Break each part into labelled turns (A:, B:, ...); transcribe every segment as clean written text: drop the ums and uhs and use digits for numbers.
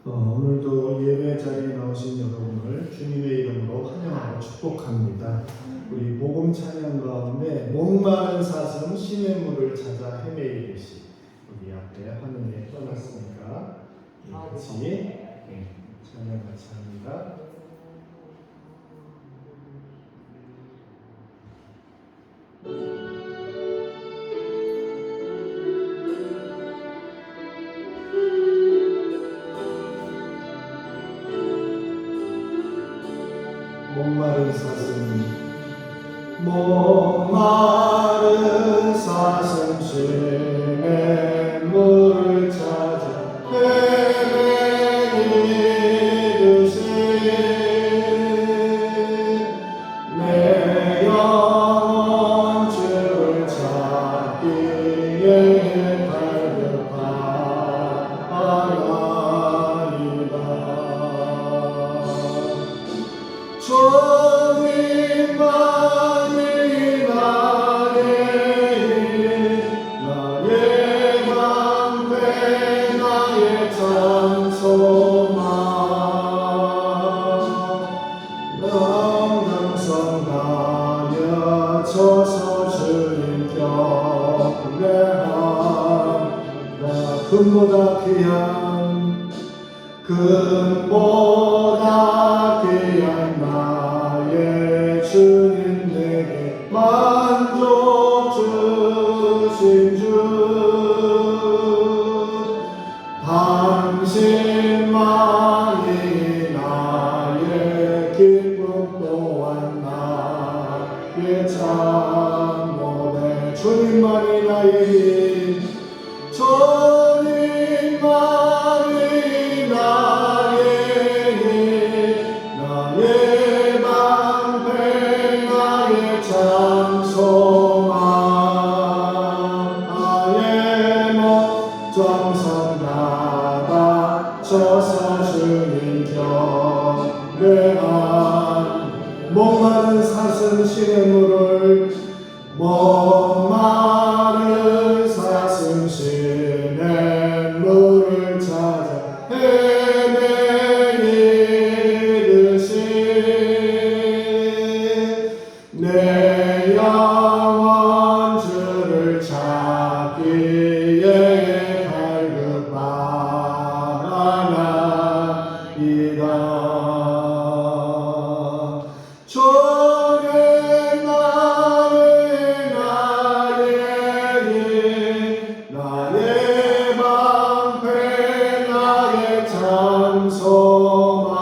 A: 오늘도 예배 자리에 나오신 여러분을 주님의 이름으로 환영하고 축복합니다. 우리 복음 찬양 가운데 목마른 사슴 시냇물을 찾아 헤매이듯이 우리 앞에 화면에 떠났으니까 같이 찬양 같이 합니다. 목마른 사슴 시냇물을 찾아 헤매이듯이 내 영혼 주를 찾기에 갈급하나이다. 주님만이 나의 방패 나의 장소만 넉넉성하여 쳐서 주님 경배한다. 금보다 귀한 나의 주님 내게 만족 주신 주 당신만이 나의 기쁨 또한 나의 참모대 주님만이 나의 힘 주님만이 나의 방패 나의 장소만 나의 몸 정성 다 바쳐서 주님 경배한 목마른 사슴 시냇물을 목마른 사슴 시냇물을 찾아 헤매이듯이 내 영혼 주를 찾기에 갈급하나이다. 나의 방패 나의 장소만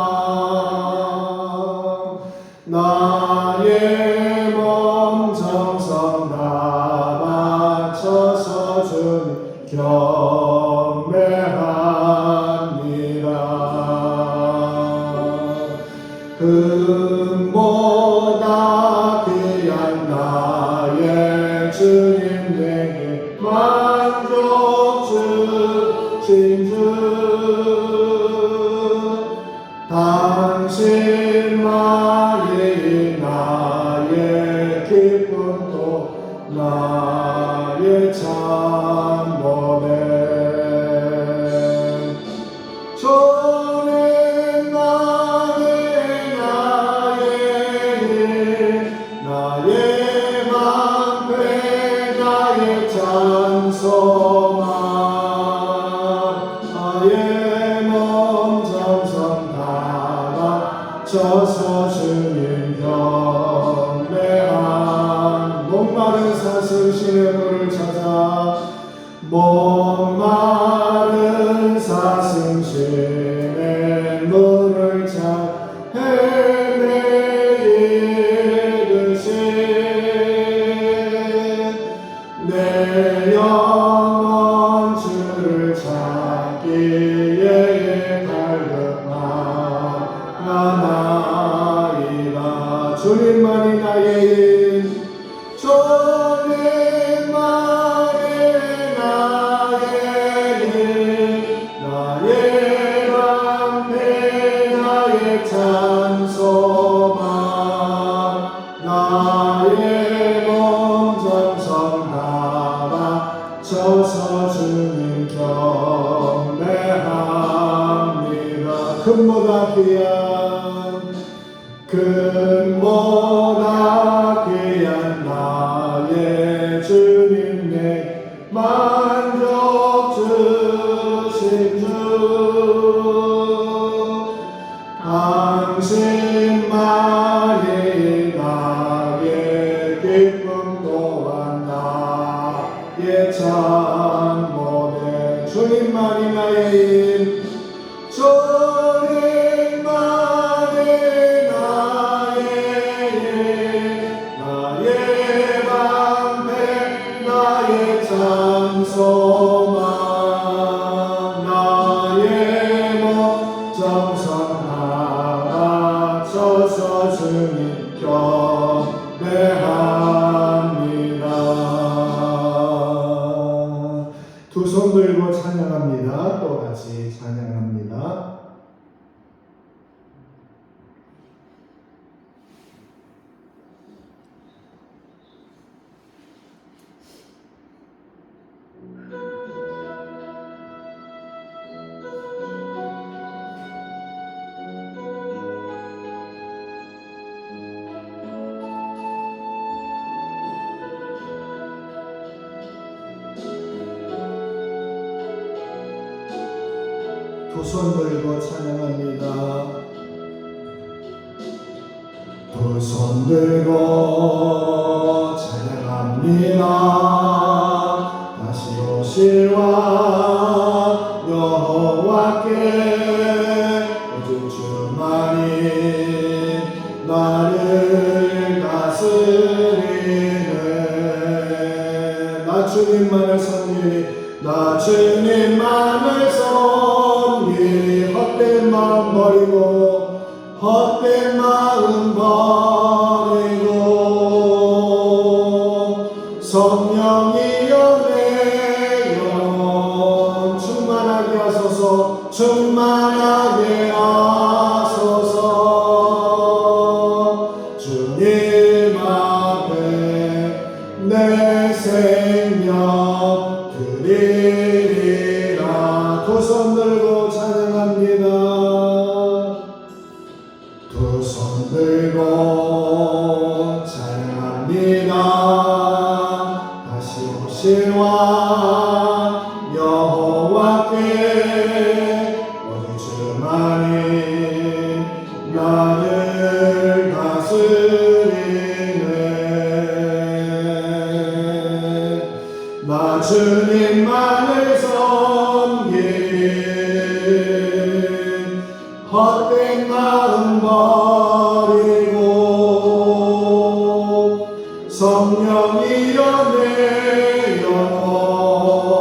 A: 나의 몸 정성 다 바쳐서 주님 경배합니다. 금보다 귀한 나의 주님 내게 만족 주신 주 당신만이 나의 기쁨 또 나의 참모대 주님만이 나의 방패 나의 장소만 나의 몸 정성 다 바쳐서 주님 경배한 목마른 사슴 시냇물을 찾아 목마른 사슴 시냇물을 찾아 헤매이듯이 내 영혼 주를 찾기에 갈급하나이다. 주님만이 나의 힘 주님만이 나의 힘 나의 방패 나의 장소만 나의 몸 정성 다 주님 내 만족 주신 주 당신만이 나의 기쁨 또한 나의 참모된 주님만이 나의 힘 주님만이 나의 방패 나의 찬송만 나의 목정성 나가쳐서 주님 경배합니다. 두 손 들고 찬양합니다. 또 같이 찬양합니다. 두 손 들고 찬양합니다. 두 손 들고 찬양합니다. 다시 오실 왕 여호와께 오직 주만이 나를 다스리네. 나 주님만을 섬기리 나 주님만을 섬기리 헛된 마음 버리고 헛된 마음 버리고 성령이여 내 영혼 충만하게 하소서 충만하게 하소서 주님 앞에 내 생명 드리리라. 두 손 들고 찬양합니다. 두 손 들고 찬양합니다. 다시 오실 왕 여호와께 오직 주만이 나를 다스리네. 나 주님만을 섬기리 헛된 마음 버리고 성령이여 내 영혼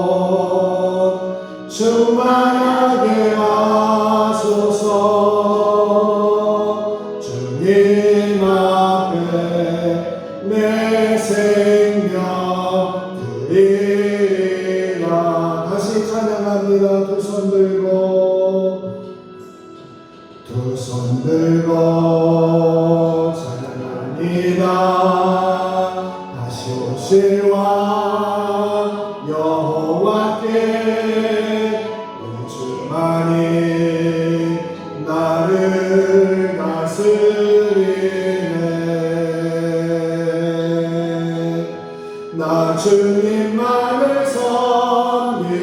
A: 충만하게 하소서 주님 앞에 내 생명 드리리라. 다시 찬양합니다. 두 손 들고 두 손 들고 찬양합니다. 다시 오실 왕 여호와께 우리 주만이 나를 다스리네. 나 주님만을 섬기리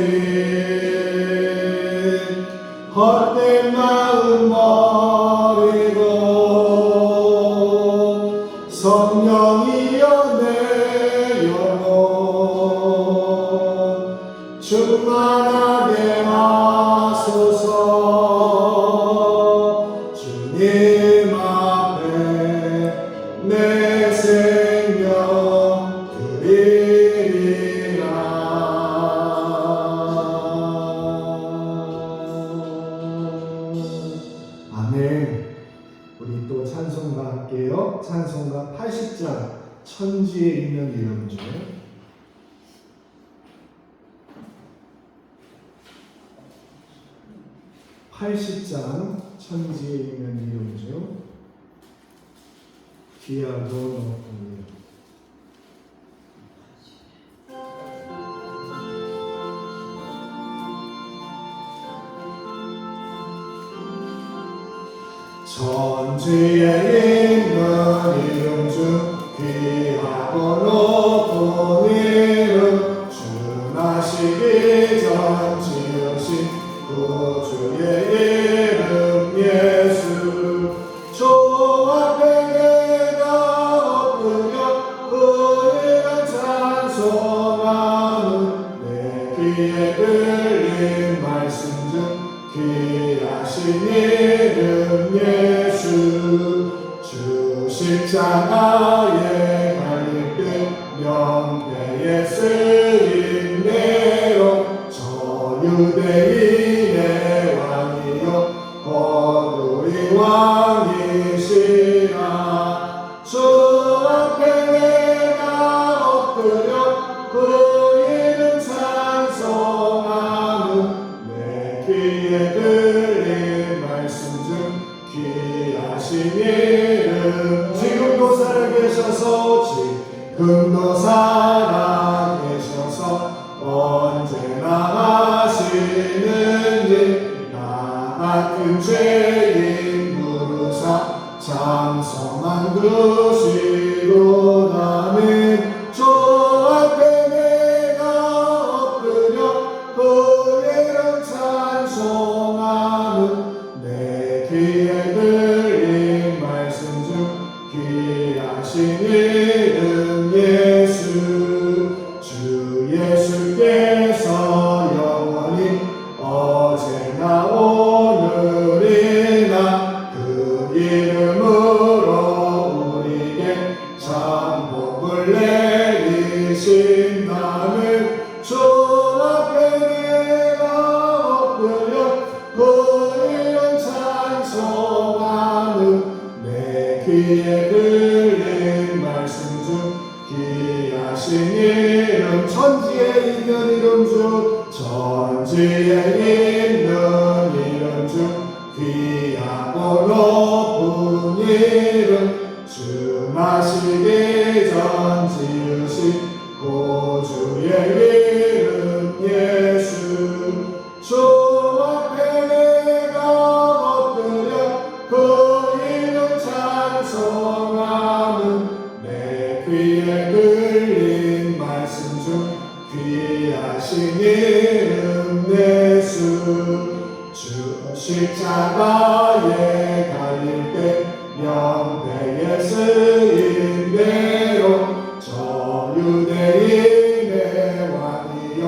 A: 헛된 마음 버리고 성령이여 내 영혼 충만하게 하소서 주님 앞에 내 생명 드리리라. 아멘. 우리 또 찬송가 할게요. 찬송가 80장 천지에 있는 이름 중 80장 천지에 있는 이름 중 귀하고 높은 이름. 천지에 있는 이름 중 귀하고 높은 이름 주 나시기 전 지으신 구주의 이름 예수 주 앞에 내가 엎드려 그 이름 찬송하는 내 귀에 들린 말씀 중 귀하신 이름 예수 주 십자가에 달릴 때 명대에 쓰인 내용 저 유대인의 왕이요 거두리 왕이시라 주 앞에 내가 엎드려 그 이름 찬송하는 내 귀에 들린 말씀 중 귀하신 이름 지금도 살아계셔서 지금도 살아계셔서 언제나 하시는 일 나 같은 죄인 부르사 장성한 두시고 나는 주 앞에 내가 엎드려 그 이름 찬송하는 내 귀에 들린 말씀 중 귀하신 이름 예수 주 예수께서 영원히 어제나 오늘이나 그 이름으로 우리에게 참복을 내리신다는 주 앞에 내가 엎드려 그 이름 찬송하는 내 귀에 들린 말씀 중 귀하신 이름 천지에 있는 이름 중 천지에 있는 이름 중 귀하고 높은 이름 주 나시기 전 지으신 구주의 이름 예수 주 앞에 내가 엎드려 그 이름 찬송하는 내 귀에 들린 말씀 중 귀하신 이름 예수 주 십자가에 달릴 때 명대에 쓰인 대로 저 유대인의 왕이요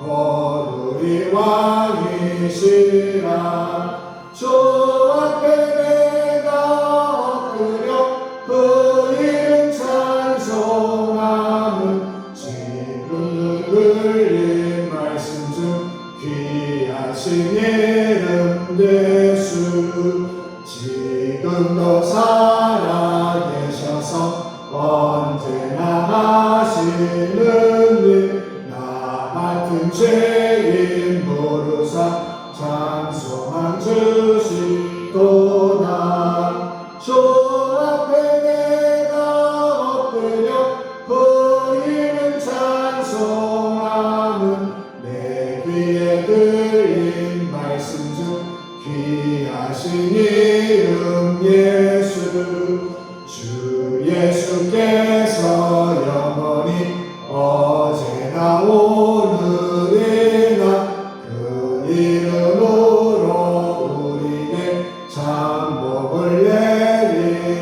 A: 거두리 왕이시라 주 앞에 내가 엎드려 그 이름 찬송하는 지금 들린 말씀 중 귀하신 이름 예수 지금도 살아계셔서 언제나 하시는 일 나 같은 죄인 부르사 찬송한 주시도다 주 앞에 내가 엎드려 그 이름 찬송하는 내 귀에 들린 말씀 중 귀하신 이름 예수 주 예수께서 영원히 어제나 오늘이나 그 이름으로 우리에게 참복을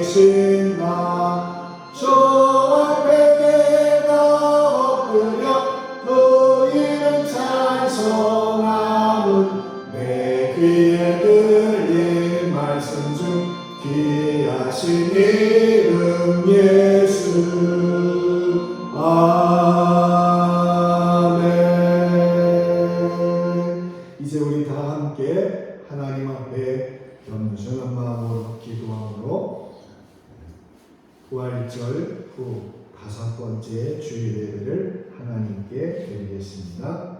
A: 내리신다 주 앞에 내가 엎드려 그 이름 찬송하는 내 귀에 들린 말씀 중 귀하신 이름 예수 아멘 이제 우리 다 함께 하나님 앞에 겸손한 마음으로 기도함으로 부활절 후 5번째 주일 예배를 하나님께 드리겠습니다.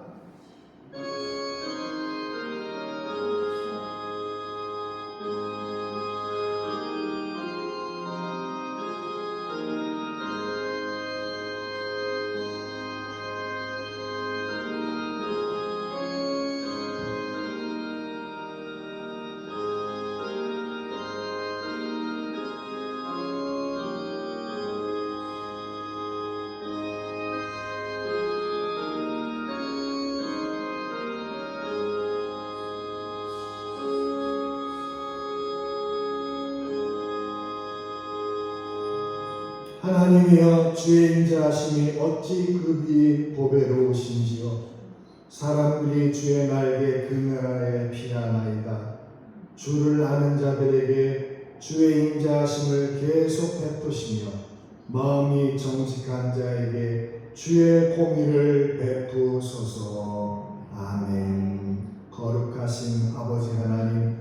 A: 하나님이여 주의 인자하심이 어찌 급이 보배로우신지요. 사람들이 주의 날개 그늘아래 피하나이다. 주를 아는 자들에게 주의 인자하심을 계속 베푸시며 마음이 정직한 자에게 주의 공의를 베푸소서. 아멘. 거룩하신 아버지 하나님,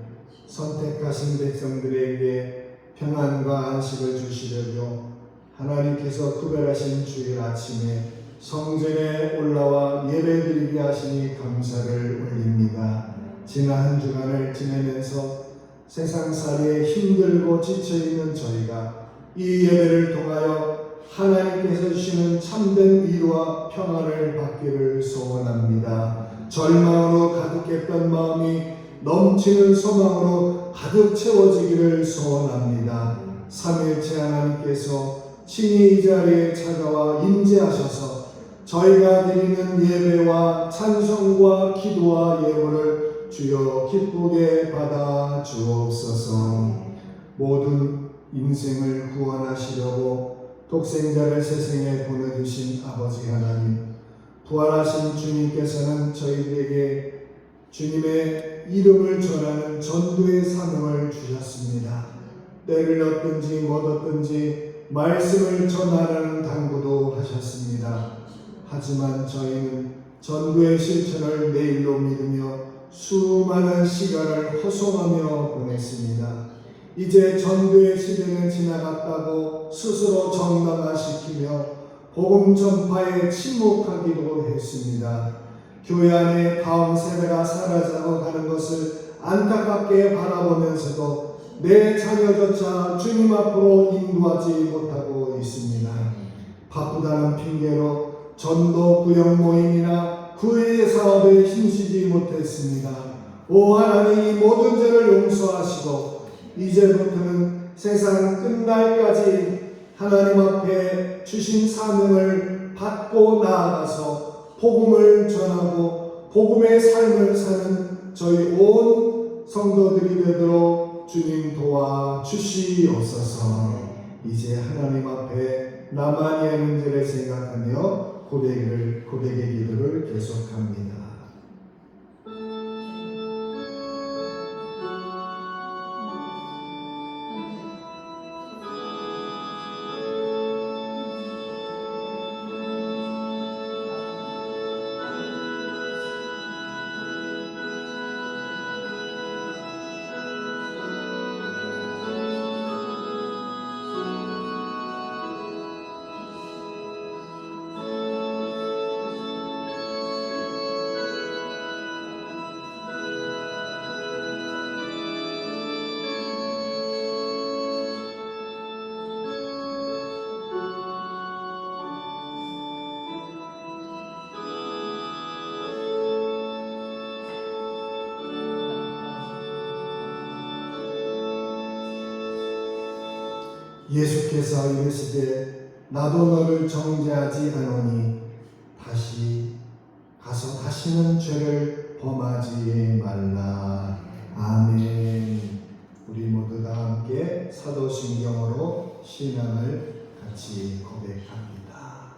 A: 선택하신 백성들에게 평안과 안식을 주시려고 하나님께서 구별하신 주일 아침에 성전에 올라와 예배드리게 하시니 감사를 올립니다. 지난 한 주간을 지내면서 세상살이에 힘들고 지쳐있는 저희가 이 예배를 통하여 하나님께서 주시는 참된 위로와 평안을 받기를 소원합니다. 절망으로 가득했던 마음이 넘치는 소망으로 가득 채워지기를 소원합니다. 삼위일체 하나님께서 친히 이 자리에 찾아와 임재하셔서 저희가 드리는 예배와 찬송과 기도와 예물을 주여 기쁘게 받아 주옵소서. 모든 인생을 구원하시려고 독생자를 세상에 보내주신 아버지 하나님, 부활하신 주님께서는 저희들에게 주님의 이름을 전하는 전도의 사명을 주셨습니다. 때를 얻든지 못 얻든지 말씀을 전하라는 당부도 하셨습니다. 하지만 저희는 전도의 실천을 내일로 믿으며 수많은 시간을 허송하며 보냈습니다. 이제 전도의 시대는 지나갔다고 스스로 정당화시키며 복음 전파에 침묵하기도 했습니다. 교회 안에 다음 세대가 사라져 가는 것을 안타깝게 바라보면서도 내 자녀조차 주님 앞으로 인도하지 못하고 있습니다. 바쁘다는 핑계로 전도 구역 모임이나 구의 사업에 힘쓰지 못했습니다. 오 하나님, 이 모든 죄를 용서하시고 이제부터는 세상 끝날까지 하나님 앞에 주신 사명을 받고 나아가서 복음을 전하고 복음의 삶을 사는 저희 온 성도들이 되도록 주님 도와주시옵소서. 이제 하나님 앞에 나만이 의 문제를 생각하며 고백의 기도를 계속합니다. 예수께서 이르시되 나도 너를 정죄하지 않으니 다시 가서 다시는 죄를 범하지 말라. 아멘. 우리 모두 다 함께 사도신경으로 신앙을 같이 고백합니다.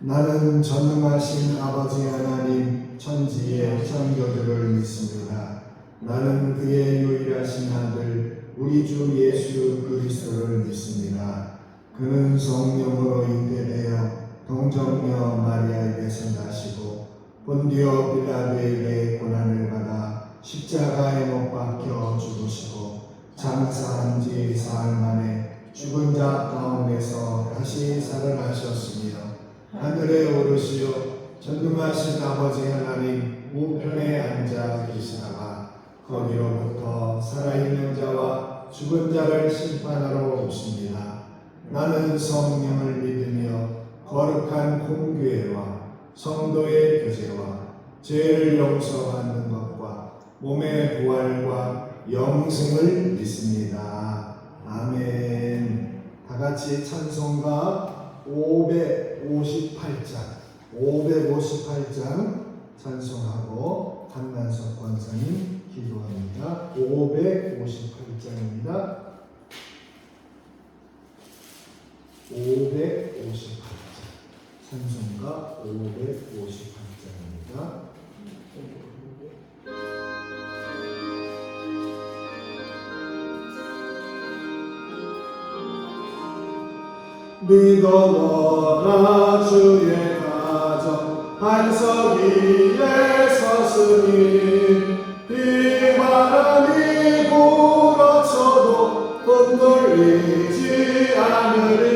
A: 나는 전능하신 아버지 하나님 천지의 창조주를 믿습니다. 나는 그의 유일하신 아들 우리 주 예수 그리스도를 믿습니다. 그는 성령으로 잉태되어 동정녀 마리아에게서 나시고 본디오 빌라도에게 고난을 받아 십자가에 못 박혀 죽으시고 장사한 지 사흘 만에 죽은 자 가운데서 다시 살아나셨으며 하늘에 오르시어 전능하신 아버지 하나님 우편에 앉아 계시다가 거기로부터 살아있는 자와 죽은 자를 심판하러 오십니다. 나는 성령을 믿으며 거룩한 공교회와 성도의 교제와 죄를 용서받는 것과 몸의 부활과 영생을 믿습니다. 아멘. 다 같이 찬송가 558장 찬송하고 한만석 권사님 기도합니다. 558장입니다. 558장. 찬송가 558장입니다. 믿어보라 주의 가정 반석 위에 섰으니 비바람이 불어쳐도 흔들리지 않으리.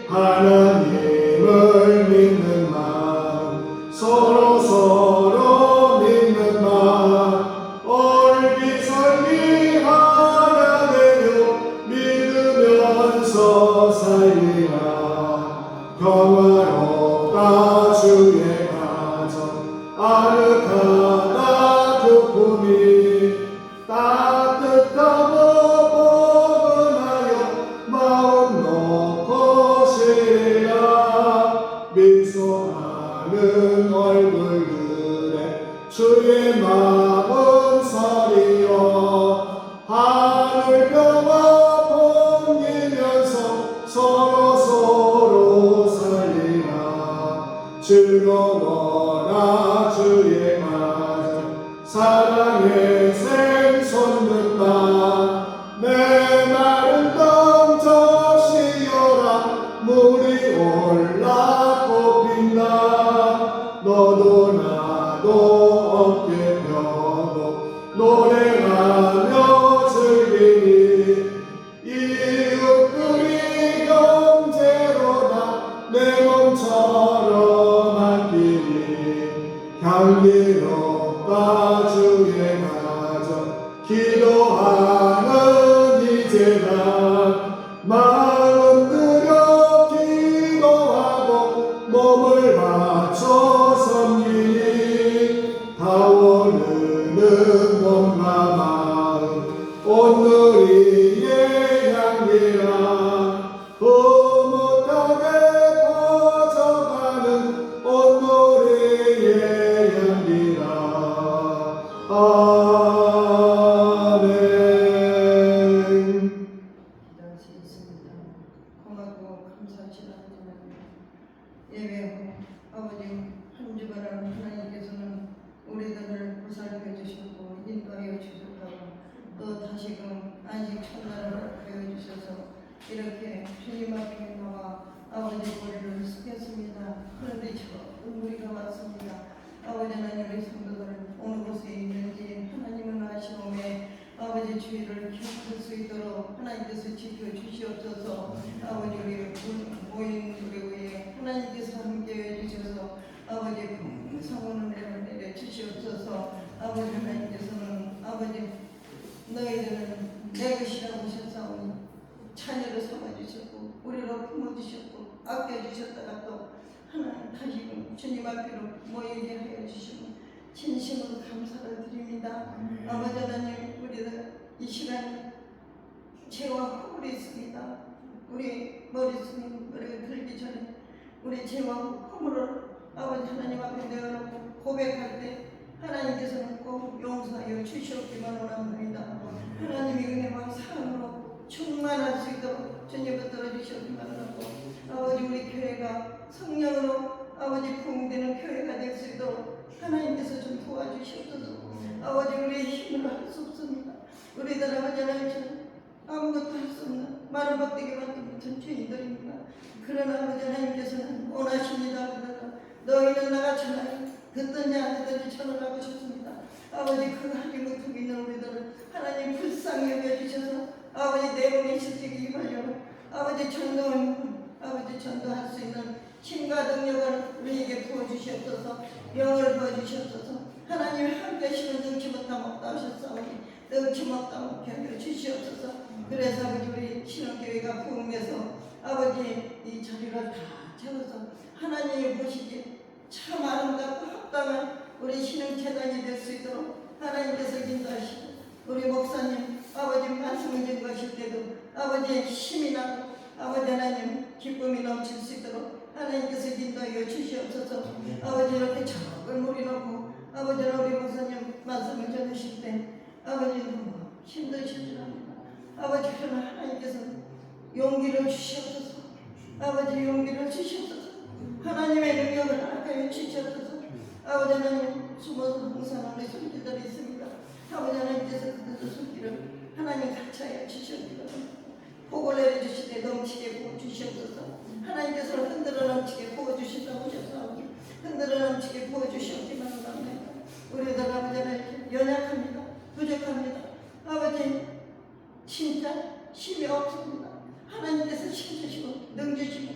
A: 하나님을 믿는 마음 서로 믿는 마음 얼기설기하나 되려 믿으면서 살리라. 평화롭다 주의 가정 아늑하다 그 품이 따뜻하고 포근하여 마음 놓고 쉬라. 미소하는 얼굴들에 주의 마음은 서리요. 하늘 평화 풍기면서 서로 살리라. 즐거워라 주의 가정 사랑의 생선 듣다. 메마른 땅 적시어라. 물이 올라 꽃핀다. 너도 나도 어깨 펴고 노래하며 즐기니 이웃들이 형제로다. 내 몸처럼 아끼니 향기롭다 주의 가정 기도하는 이제다. 마음 들여 기도하고 몸을 바쳐 섬기니 타오르는 몸과 마음 오늘이의 향기라. 흐뭇하게 퍼져가는 오늘의 향기라. 아멘.
B: 기도하시겠습니다. 고맙고 감사하신 아버지 하나님, 예배 후 아버지 한 주간을 하나님께서는 우리들을 보살펴 주셨고 인도하여 주셨다고 또 다시금 안식 첫날을 허락하여 주셔서 이렇게 주님 앞에 나와 아버지 머리를 숙였습니다. 그런데 저 우리가 왔습니다. 아버지 하나님, 우리 성도들 어느 곳에 있는지 하나님은 아시오매 아버지 주의를 기억할 수 있도록 하나님께서 지켜주시옵소서. 아버지 우리 모인 우리 위에 하나님께서 함께해 주셔서 아버지 풍성한 은혜를 내려주시옵소서. 아버지 하나님께서는 아버지 너희들은 내 것이라고 하셨사오니 자녀를 삼아주셨고 우리로 품어주셨고 아껴주셨다가 또 하나님 다시금 주님 앞으로 모이게 하여 주시고 진심으로 감사를 드립니다. 아버지 하나님, 우리들 이 시간에 죄와 허물이 있습니다. 우리 머리를 들기 전에 우리 죄와 허물을 아버지 하나님 앞에 내어놓고 고백할 때 하나님께서는 꼭 용서하여 주시옵기만 원합니다. 하나님의 은혜와 사랑으로 충만할 수 있도록 주님 붙들어 주시옵기만 원하고 아버지 우리 교회가 성령으로 아버지 부흥되는 교회가 될 수 있도록 하나님께서 좀 도와주시옵소서. 아버지 우리의 힘으로 할 수 없습니다. 우리들 아버지 하나님 아무것도 할 수 없는 마른 막대기 만든 죄인들입니다. 그러나 아버지 하나님께서는 원하십니다. 그러나 너희는 나같이 듣든지 안 듣든지 전하라고 하셨습니다. 아버지 그 하지 못하고 있는 우리들을 하나님 불쌍히 여겨주셔서 아버지 내분의 실직이 임하여 아버지 전도할 수 있는 힘과 능력을 우리에게 부어주시옵소서. 영을 부어주시옵소서. 하나님 함께 하시면 능치 못함 없다 하셨사오니 능치 못함 없게 하여 주시옵소서. 그래서 아버지 우리 신앙교회가 부흥해서 아버지 이 자리를 다 채워서 하나님이 보시기에 참 아름답고 합당한 우리 신앙재단이 될 수 있도록 하나님께서 인도하시고 우리 목사님 아버지 말씀을 증거하실 때도 아버지의 힘이 나고 아버지 하나님 기쁨이 넘칠 수 있도록 하나님께서 인도하여 주시옵소서. 아버지 이렇게 적은 물이 놓고 아버지 우리 목사님 말씀을 전하실 때 아버지 너무 힘드실 줄 압니다. 아버지 그러나 하나님께서 용기를 주시옵소서. 아버지 용기를 주시옵소서. 하나님의 능력을 허락하여 주시옵소서. 아버지 하나님 숨어서 항상 우리 손길들이 있습니다. 아버지 하나님께서 그들의 손길을 하나님 같이하여 주시옵소서. 복을 내려주시되 넘치게 부어주시옵소서. 하나님께서 흔들어 넘치게 부어주신다고 하셨사오니 흔들어 넘치게 부어주시옵기만 합니다. 우리들 아버지 하나님 연약합니다. 부족합니다. 아버지 진짜 힘이 없습니다. 하나님께서 힘 주시고 능 주시고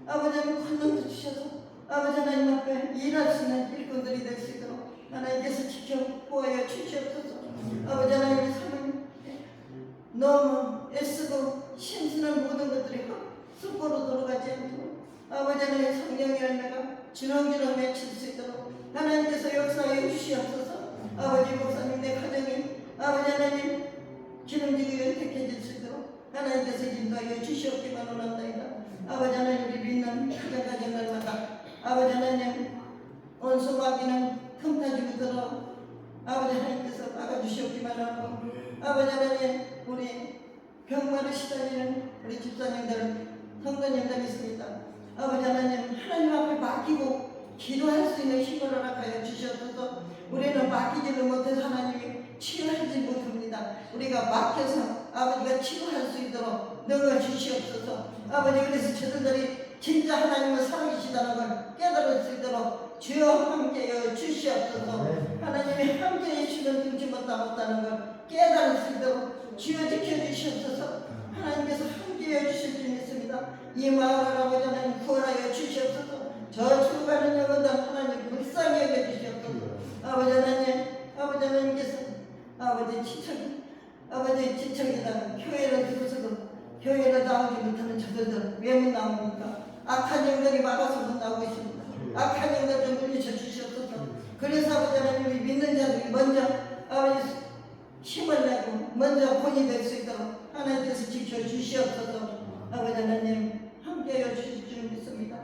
B: 아버지 하나님 권능도 주셔서 아버지 하나님 앞에 일할 수 있는 일꾼들이 될 수 있도록 하나님께서 지켜보아여 주시옵소서. 아버지 하나님의 삶은 너무 애쓰고 힘쓰는 모든 것들이 헛수고로 돌아가지 않도록 아버지 하나님의 성령의 열매가 주렁주렁 맺힐 수 있도록 하나님께서 역사하여 주시옵소서. 아버지 목사님 내 가정이 아버지 하나님 기름지고 연택해질 수 있도록 하나님께서 인도하여 주시옵기만 원한다이다. 아버지 하나님 우리 믿는 가정가정날마다 아버지 하나님 원수 마귀는 틈타지고 들어 아버지 하나님께서 막아주시옵기만 하고 아버지 하나님 우리 병마를 시달리는 우리 집사님들 성도님들 있습니다. 아버지 하나님 하나님 앞에 맡기고 기도할 수 있는 힘을 허락하여 주시옵소서. 우리는 맡기지를 못해서 하나님이 치유하지 못합니다. 우리가 맡겨서 아버지가 치유할 수 있도록 능을 주시옵소서. 아버지 그래서 저들이 진짜 하나님을 사랑하시다는 걸 깨달을 수 있도록 주여 함께여 주시옵소서. 하나님이 함께해 주시는 능지 못하다는 걸 깨달을 수 있도록 주여 지켜주시옵소서. 하나님께서 함께해 주실 줄 믿습니다. 이 마을을 아버지 하나님 구원하여 주시옵소서. 저 죽어가는 영혼들 하나님 불쌍히 여겨주시옵소서. 아버지 하나님 아버지 하나님께서 아버지 지청이다 교회를 들어서도 교회를 나오지 못하는 저들들 왜 못 나옵니까? 악한 영들이 막아서 못 나오고 있습니다. 악한 영들 좀 물리쳐 주시옵소서. 그래서 아버지 하나님이 믿는 자들이 먼저 아버지 힘을 내고 먼저 본이 될 수 있도록 하나님께서 지켜주시옵소서. 아버지 하나님 함께하여 주실 줄 믿습니다.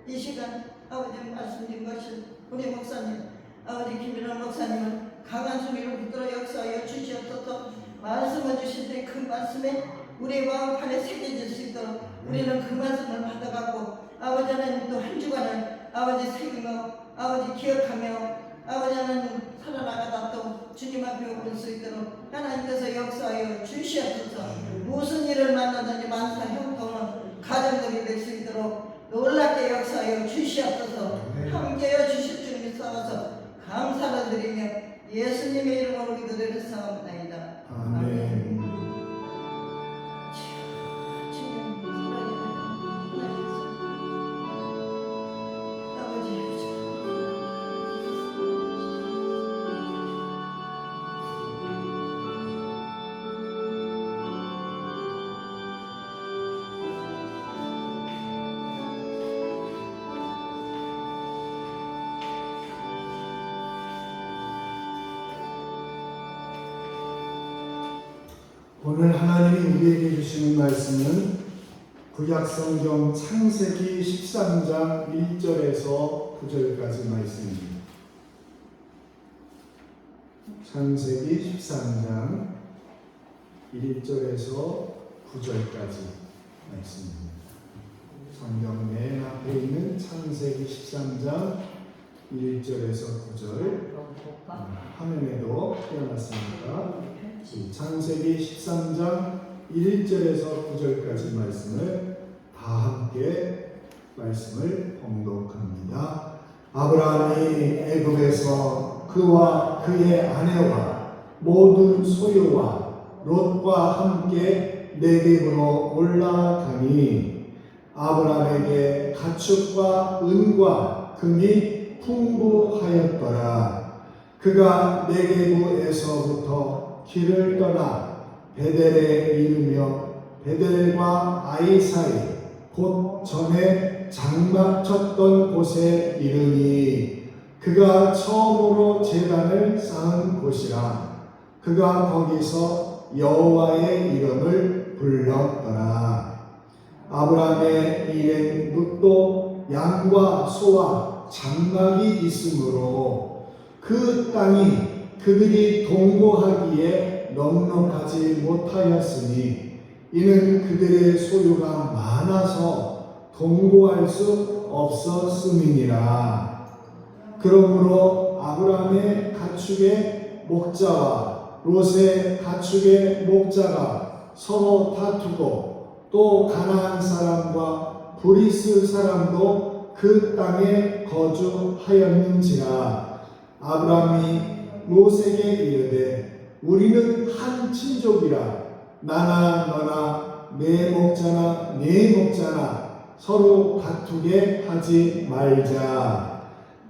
B: 이 시간 아버지 말씀드린 것을 우리 목사님 아버지 김일원 목사님은 강한 소리로 붙들어 역사하여 주시옵소서. 말씀을 주실 때 그 말씀에 우리 마음판에 새겨질 수 있도록 우리는 그 말씀을 받아갖고 아버지 하나님 또 한 주간을 아버지 새기며 아버지 기억하며 아버지 하나님 살아나가다 또 주님 앞에 올 수 있도록 하나님께서 역사하여 주시옵소서. 무슨 일을 만나든지 만사 형통은 가정들이 될 수 있도록 놀랍게 역사하여 주시옵소서. 함께하여 주실 줄 믿사와서 감사를 드리며 예수님의 이름으로 기도를 사옵나이다.
A: 아멘.
B: 주님 사랑해요. 아버지
A: 오늘 하나님이 우리에게 주시는 말씀은 구약성경 창세기 13장 1절에서 9절까지 말씀입니다. 창세기 13장 1절에서 9절까지 말씀입니다. 성경 맨 앞에 있는 창세기 13장 1절에서 9절 화면에도 띄어놨습니다. 창세기 13장 1절에서 9절까지 말씀을 다 함께 말씀을 봉독합니다. 아브라함이 애굽에서 그와 그의 아내와 모든 소유와 롯과 함께 네겝으로 올라가니 아브라함에게 가축과 은과 금이 풍부하였더라. 그가 네겝에서부터 길을 떠나 베델에 이르며 베델과 아이 사이 곧 전에 장막 쳤던 곳에 이르니 그가 처음으로 제단을 쌓은 곳이라. 그가 거기서 여호와의 이름을 불렀더라. 아브라함의 일행 룻도 양과 소와 장막이 있으므로 그 땅이 그들이 동거하기에 넉넉하지 못하였으니 이는 그들의 소유가 많아서 공고할 수 없었음이니라. 그러므로 아브라함의 가축의 목자와 롯의 가축의 목자가 서로 다투고 또 가나안 사람과 브리스 사람도 그 땅에 거주하였는지라. 아브라함이 롯에게 이르되 우리는 한 친족이라. 나나 너나 내 목자나 네 목자나 서로 다투게 하지 말자.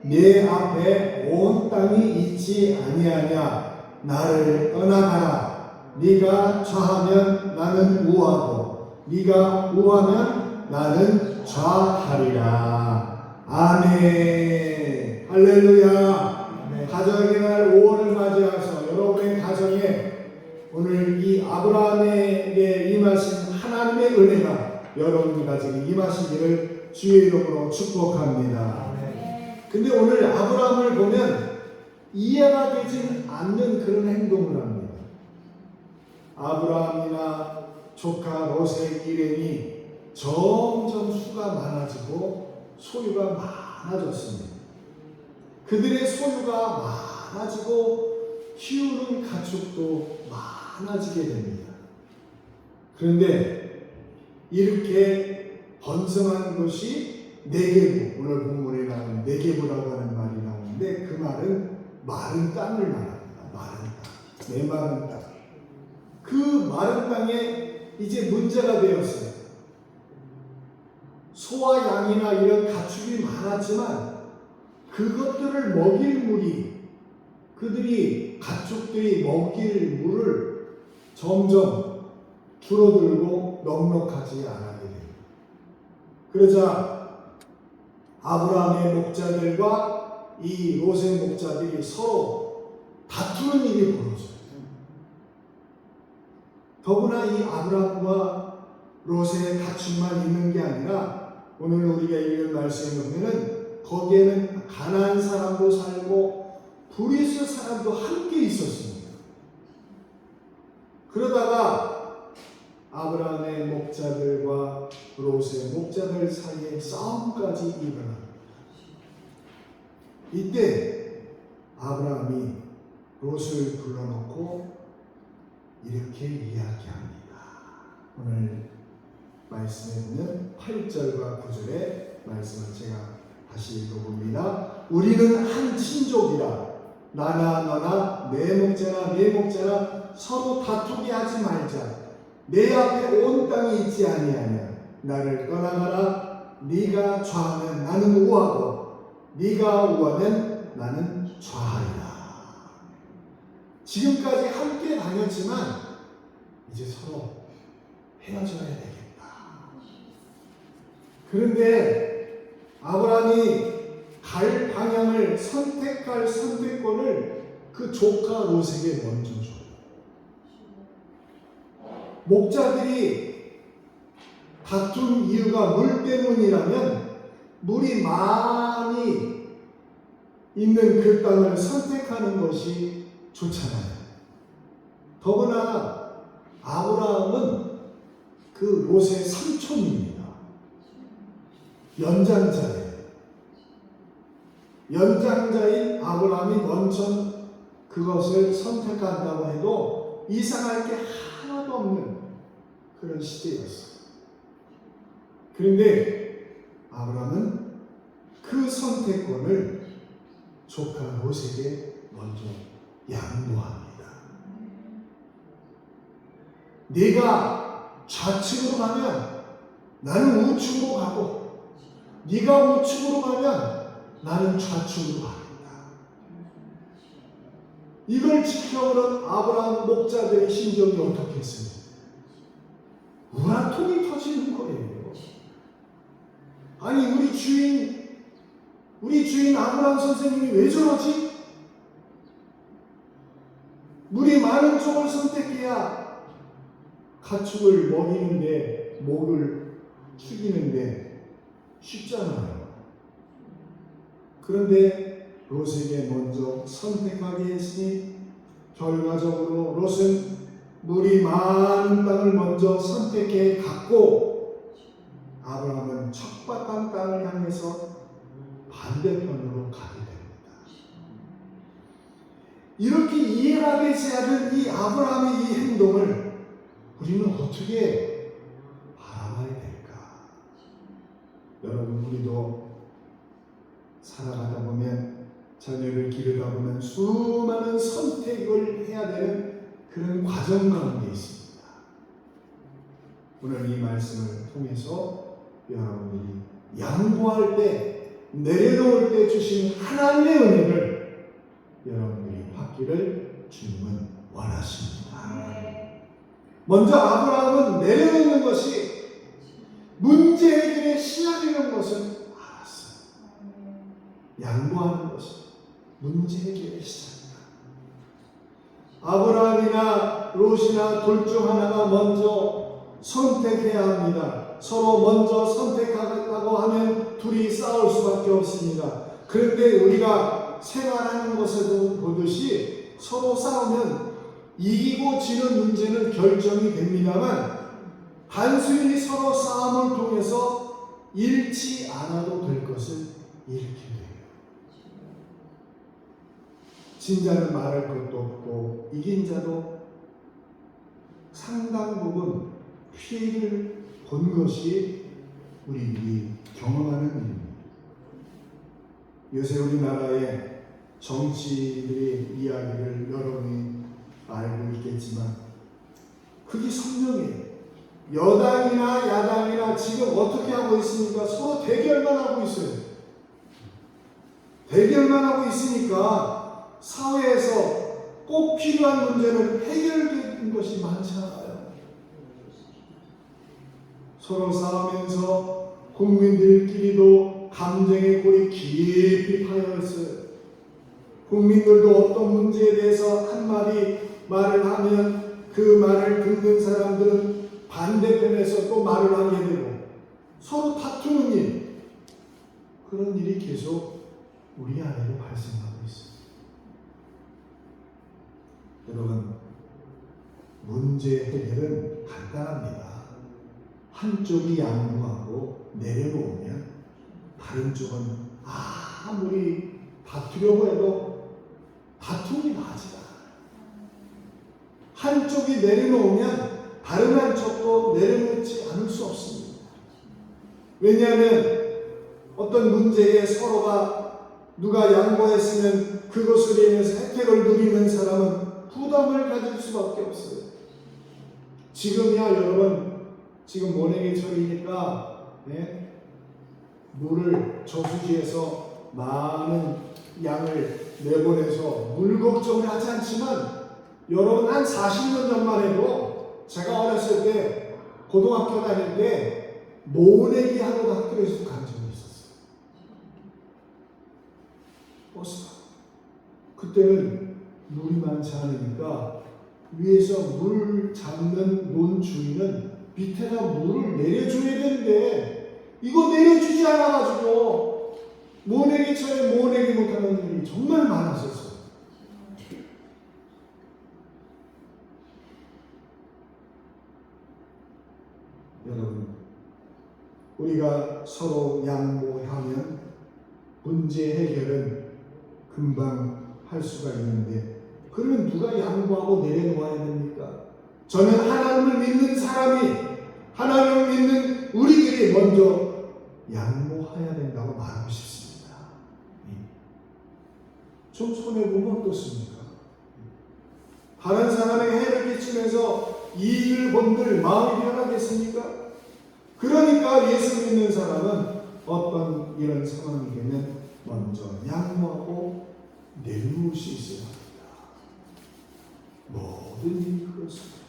A: 내 앞에 온 땅이 있지 아니하냐. 나를 떠나가라. 네가 좌하면 나는 우하고 네가 우하면 나는 좌하리라. 아멘. 할렐루야. 가정의 날 5월을 맞이해서 여러분의 가정에 오늘 이 아브라함에게 임하신 하나님의 은혜가 여러분 가정에 임하시기를 주의 이름으로 축복합니다. 근데 오늘 아브라함을 보면 이해가 되지 않는 그런 행동을 합니다. 아브라함이나 조카 롯의 일행이 점점 수가 많아지고 소유가 많아졌습니다. 그들의 소유가 많아지고 키우는 가축도 많아지게 됩니다. 그런데 이렇게 번성한 것이 네게부, 오늘 본문에 나오는 네게부라고 하는 말이 나오는데 그 말은 마른 땅을 말합니다. 마른 땅, 메마른 땅. 그 마른 땅에 이제 문제가 되었어요. 소와 양이나 이런 가축이 많았지만 그것들을 먹일 물이, 그들이 가축들이 먹일 물을 점점 줄어들고 넉넉하지 않아게 됩니다. 그러자 아브라함의 목자들과 이 롯의 목자들이 서로 다투는 일이 벌어져요. 더구나 이 아브라함과 롯의 가축만 있는 게 아니라 오늘 우리가 읽은 말씀에 보면은 거기에는 가나안 사람도 살고 브리스 사람도 함께 있었습니다. 그러다가 아브라함의 목자들과 롯의 목자들 사이에 싸움까지 일어납니다. 이때 아브라함이 롯을 불러놓고 이렇게 이야기합니다. 오늘 말씀에 보면 8절과 9절의 말씀을 제가 다시 읽어봅니다. 우리는 한 친족이라. 나나 너나 내 목자나 네 목자나 서로 다투게 하지 말자. 내 앞에 온 땅이 있지 아니하냐. 나를 떠나가라. 네가 좌하면 나는 우하고 네가 우하면 나는 좌하리라. 지금까지 함께 다녔지만 이제 서로 헤어져야 되겠다. 그런데 아브라함이 갈 방향을 선택할 선택권을 그 조카 롯에게 먼저 줘요. 목자들이 다툰 이유가 물 때문이라면 물이 많이 있는 그 땅을 선택하는 것이 좋잖아요. 더구나 아브라함은 그 롯의 삼촌입니다. 연장자예요. 연장자인 아브라함이 먼저 그것을 선택한다고 해도 이상할 게 하나도 없는 그런 시대였어요. 그런데 아브라함은 그 선택권을 조카 롯에게 먼저 양보합니다. 네가 좌측으로 가면 나는 우측으로 가고 네가 우측으로 가면 나는 좌측으로 가겠다. 이걸 지켜보는 아브라함 목자들의 심정이 어떻겠습니까? 우라통이 터지는 거예요. 아니 우리 주인 아브라함 선생님이 왜 저러지? 물이 많은 쪽을 선택해야 가축을 먹이는데 목을 축이는데 쉽잖아요. 그런데 롯에게 먼저 선택하게 했으니 결과적으로 롯은 물이 많은 땅을 먼저 선택해 갔고 아브라함은 척박한 땅을 향해서 반대편으로 가게 됩니다. 이렇게 이해가 되지 않은 이 아브라함의 이 행동을 우리는 어떻게 바라봐야 될까? 여러분, 우리도 살아가다 보면, 자녀를 기르다 보면 수많은 선택을 해야 되는 그런 과정 가운데 있습니다. 오늘 이 말씀을 통해서 여러분이 양보할 때, 내려놓을 때 주신 하나님의 은혜를 여러분들이 받기를 주님은 원하십니다. 먼저 아브라함은 내려놓는 것이 문제 해결의 시작이라는 것을 알았어요. 양보하는 것이 문제 해결의 시작이다. 아브라함이나 롯이나 둘 중 하나가 먼저 선택해야 합니다. 서로 먼저 선택하겠다고 하면 둘이 싸울 수밖에 없습니다. 그런데 우리가 생활하는 것에도 보듯이 서로 싸우면 이기고 지는 문제는 결정이 됩니다만, 단순히 서로 싸움을 통해서 잃지 않아도 될 것을 잃게 돼요. 진 자는 말할 것도 없고 이긴 자도 상당 부분 피해를 본 것이 우리들이 경험하는 일입니다. 요새 우리나라의 정치들의 이야기를 여러분이 알고 있겠지만 그게 선명해요. 여당이나 야당이나 지금 어떻게 하고 있습니까? 서로 대결만 하고 있어요. 대결만 하고 있으니까 사회에서 꼭 필요한 문제는 해결된 것이 많지 않아요. 서로 싸우면서 국민들끼리도 감정의 골이 깊이 파여 있어요. 국민들도 어떤 문제에 대해서 한마디 말을 하면 그 말을 듣는 사람들은 반대편에서 또 말을 하게 되고 서로 다투는 일, 그런 일이 계속 우리 안에도 발생하고 있습니다. 여러분, 문제 해결은 간단합니다. 한쪽이 양보하고 내려놓으면 다른 쪽은 아무리 다투려고 해도 다툼이 나지 않아요. 한쪽이 내려놓으면 다른 한쪽도 내려놓지 않을 수 없습니다. 왜냐하면 어떤 문제에 서로가 누가 양보했으면 그것으로 인해서 혜택을 누리는 사람은 부담을 가질 수밖에 없어요. 지금이야 여러분, 지금 모내기철이니까 물을 저수지에서 많은 양을 내보내서 물 걱정을 하지 않지만, 여러분 한 40년 전만 해도 제가 어렸을 때 고등학교 다닐 때 모내기 하러 학교에서 간 적이 있었어요. 버스가. 그때는 물이 많지 않으니까 위에서 물 잡는 논 주인은 밑에다 물을 내려줘야 되는데 이거 내려주지 않아가지고 모내기철에 모내기 못하는 일이 정말 많았었어요. 여러분, 우리가 서로 양보하면 문제 해결은 금방 할 수가 있는데, 그러면 누가 양보하고 내려놓아야 됩니까? 저는 하나님을 믿는 사람이, 하나님을 믿는 우리들이 먼저 양보해야 된다고 말하고 싶습니다. 좀 손해보면 어떻습니까? 다른 사람에게 해를 끼치면서 이익을 본들 마음이 변하겠습니까? 그러니까 예수 믿는 사람은 어떤 이런 상황이 되면 먼저 양보하고 내려놓을 수 있어야 합니다. 모든 일이 그렇습니다.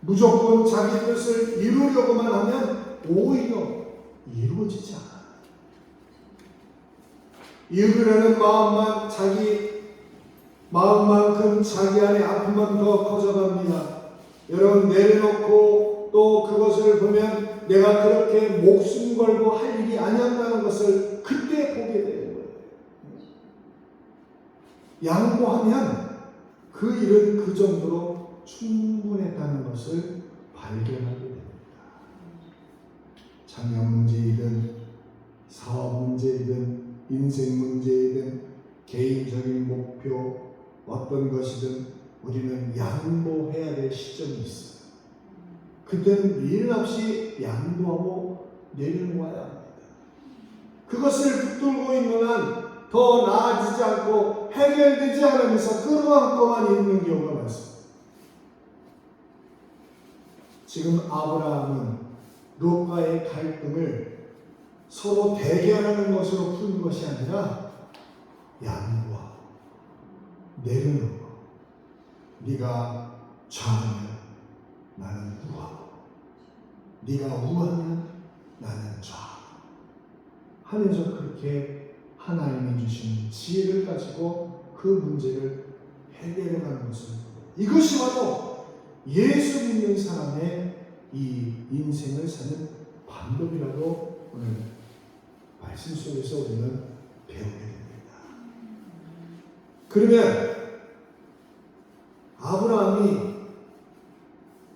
A: 무조건 자기 뜻을 이루려고만 하면 오히려 이루어지지 않아요. 이루려는 마음만큼 자기 안에 아픔만 더 커져갑니다. 여러분, 내려놓고 또 그것을 보면 내가 그렇게 목숨 걸고 할 일이 아니었다는 것을 그때 보게 되는 거예요. 양보하면 그 일은 그 정도로 충분했다는 것을 발견하게 됩니다. 자, 자녀 문제이든 사업 문제이든 인생 문제이든 개인적인 목표 어떤 것이든 우리는 양보해야 될 시점이 있어요. 그때는 미련 없이 양보하고 내려놓아야 합니다. 그것을 붙들고 있는 한 더 나아지지 않고 해결되지 않으면서 끌어안고만 있는 경우가 많습니다. 지금 아브라함은 롯과의 갈등을 서로 대결하는 것으로 푸는 것이 아니라 양보하고 내려놓고 네가 좌하면 나는 우하고 네가 우하면 나는 좌 하면서 그렇게 하나님이 주신 지혜를 가지고 그 문제를 해결해가는 것을 이것이 바로 예수 믿는 사람의 이 인생을 사는 방법이라고 오늘 말씀 속에서 우리는 배우게 됩니다. 그러면 아브라함이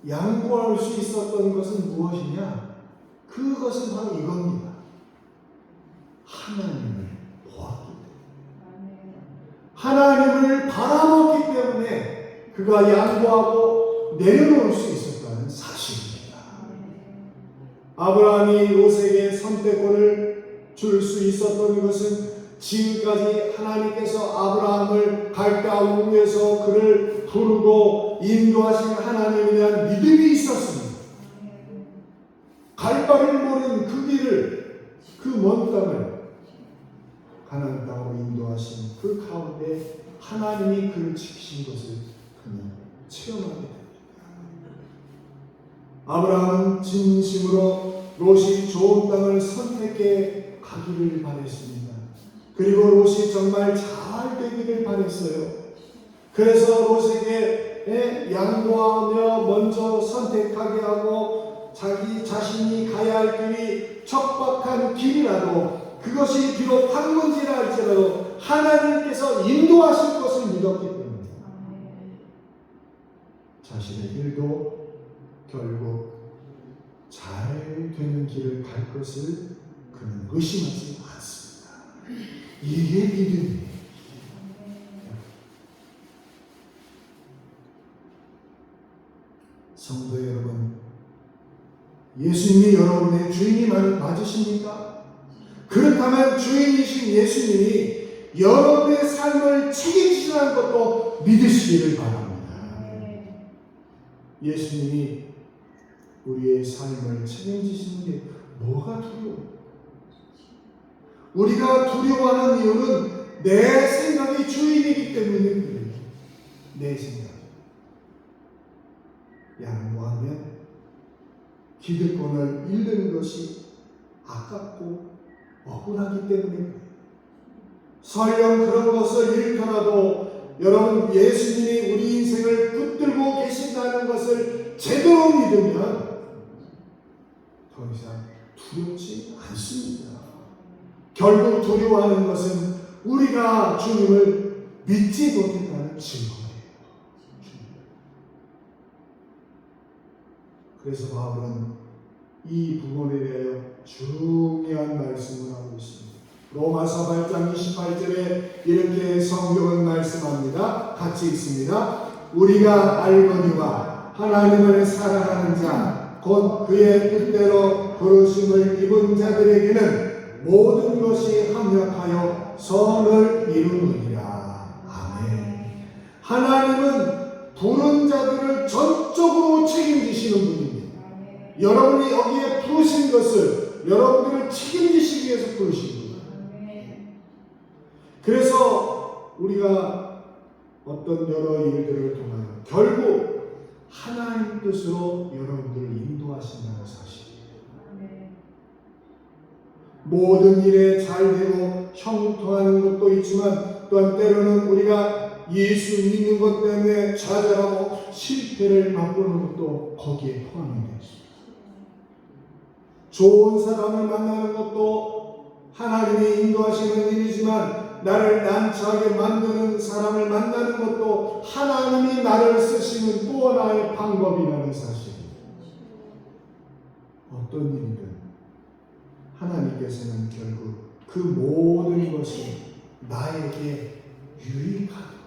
A: 양보할 수 있었던 것은 무엇이냐? 그것은 바로 이겁니다. 하나님을 보았기 때문에, 하나님을 바라봤기 때문에 그가 양보하고 내려놓을 수 있었다는 사실입니다. 아브라함이 롯에게 선택권을 줄 수 있었던 것은 지금까지 하나님께서 아브라함을 갈대아우에서 그를 부르고 인도하신 하나님에 대한 믿음이 있었습니다. 갈 바를 모르는 그 길을, 그 먼 땅을 가나안 땅으로 인도하신 그 가운데 하나님이 그를 지키신 것을 그는 체험하게 됩니다. 아브라함은 진심으로 롯이 좋은 땅을 선택해 가기를 바랬습니다. 그리고 롯이 정말 잘 되기를 바랬어요. 그래서 롯에게 양보하며 먼저 선택하게 하고 자기 자신이 가야 할 길이 척박한 길이라도 그것이 비록 황문지라 할지라도 하나님께서 인도하실 것을 믿었기 때문에 자신의 길도 결국 잘 되는 길을 갈 것을 그는 의심하지 않습니다. 이게 믿음이에요. 성도 여러분, 예수님이 여러분의 주인이 맞으십니까? 그렇다면 주인이신 예수님이 여러분의 삶을 책임지시는 것도 믿으시기를 바랍니다. 예수님이 우리의 삶을 책임지시는 게 뭐가 두려워요? 우리가 두려워하는 이유는 내 생각이 주인이기 때문에 그래요. 내 생각. 양보하면 기득권을 잃는 것이 아깝고 억울하기 때문에 설령 그런 것을 잃더라도 여러분 예수님이 우리 인생을 붙들고 계신다는 것을 제대로 믿으면 더 이상 두렵지 않습니다. 결국 두려워하는 것은 우리가 주님을 믿지 못했다는 증거예요. 그래서 바울은 이 부분에 대하여 중요한 말씀을 하고 있습니다. 로마서 8장 28절에 이렇게 성경은 말씀합니다. 같이 읽습니다. 우리가 알거니와 하나님을 사랑하는 자, 곧 그의 뜻대로 부르심을 입은 자들에게는 모든 것이 합력하여 선을 이루느니라. 아멘. 하나님은 부른 자들을 전적으로 책임지시는 분입니다. 여러분이 여기에 부르신 것을 여러분들을 책임지시기 위해서 부르신 거예요. 그래서 우리가 어떤 여러 일들을 통하여 결국 하나님 뜻으로 여러분들을 인도하신다는 사실이에요. 모든 일에 잘되고 형통하는 것도 있지만 또한 때로는 우리가 예수 믿는 것 때문에 좌절하고 실패를 맛보는 것도 거기에 포함이 되어 있습니다. 좋은 사람을 만나는 것도 하나님이 인도하시는 일이지만 나를 난처하게 만드는 사람을 만나는 것도 하나님이 나를 쓰시는 또 하나의 방법이라는 사실입니다. 어떤 일이든 하나님께서는 결국 그 모든 것이 나에게 유익하도록,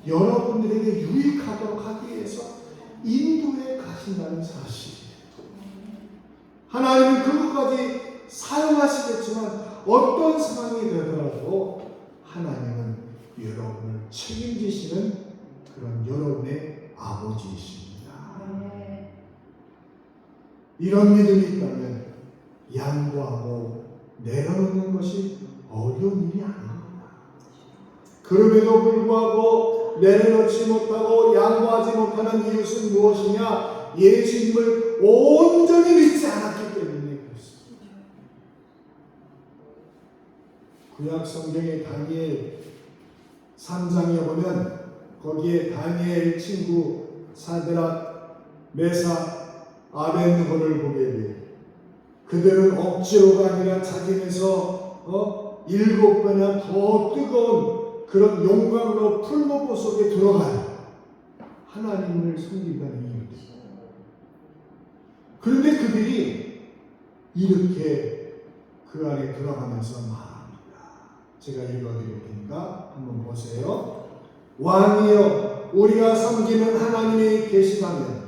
A: 여러분들에게 유익하도록 하기 위해서 인도해 가신다는 사실이에요. 하나님은 그것까지 사용하시겠지만 어떤 상황이 되더라도 하나님은 여러분을 책임지시는 그런 여러분의 아버지이십니다. 이런 믿음이 있다면 양보하고 내려놓는 것이 어려운 일이 아닙니다. 그럼에도 불구하고 내려놓지 못하고 양보하지 못하는 이유는 무엇이냐? 예수님을 온전히 믿지 않았기 때문에 그렇습니다. 구약 성경의 다니엘 3장에 보면 거기에 다니엘 친구 사드락, 메삭, 아벤느고를 보게 돼요. 그들은 억지로가 아니라 자기네서 7배나 더 뜨거운 그런 용광로 풀무보 속에 들어가요. 하나님을 섬긴다는 이유죠. 그런데 그들이 이렇게 그 안에 들어가면서 말합니다. 제가 읽어드릴 테니까 한번 보세요. 왕이여, 우리가 섬기는 하나님이 계시다면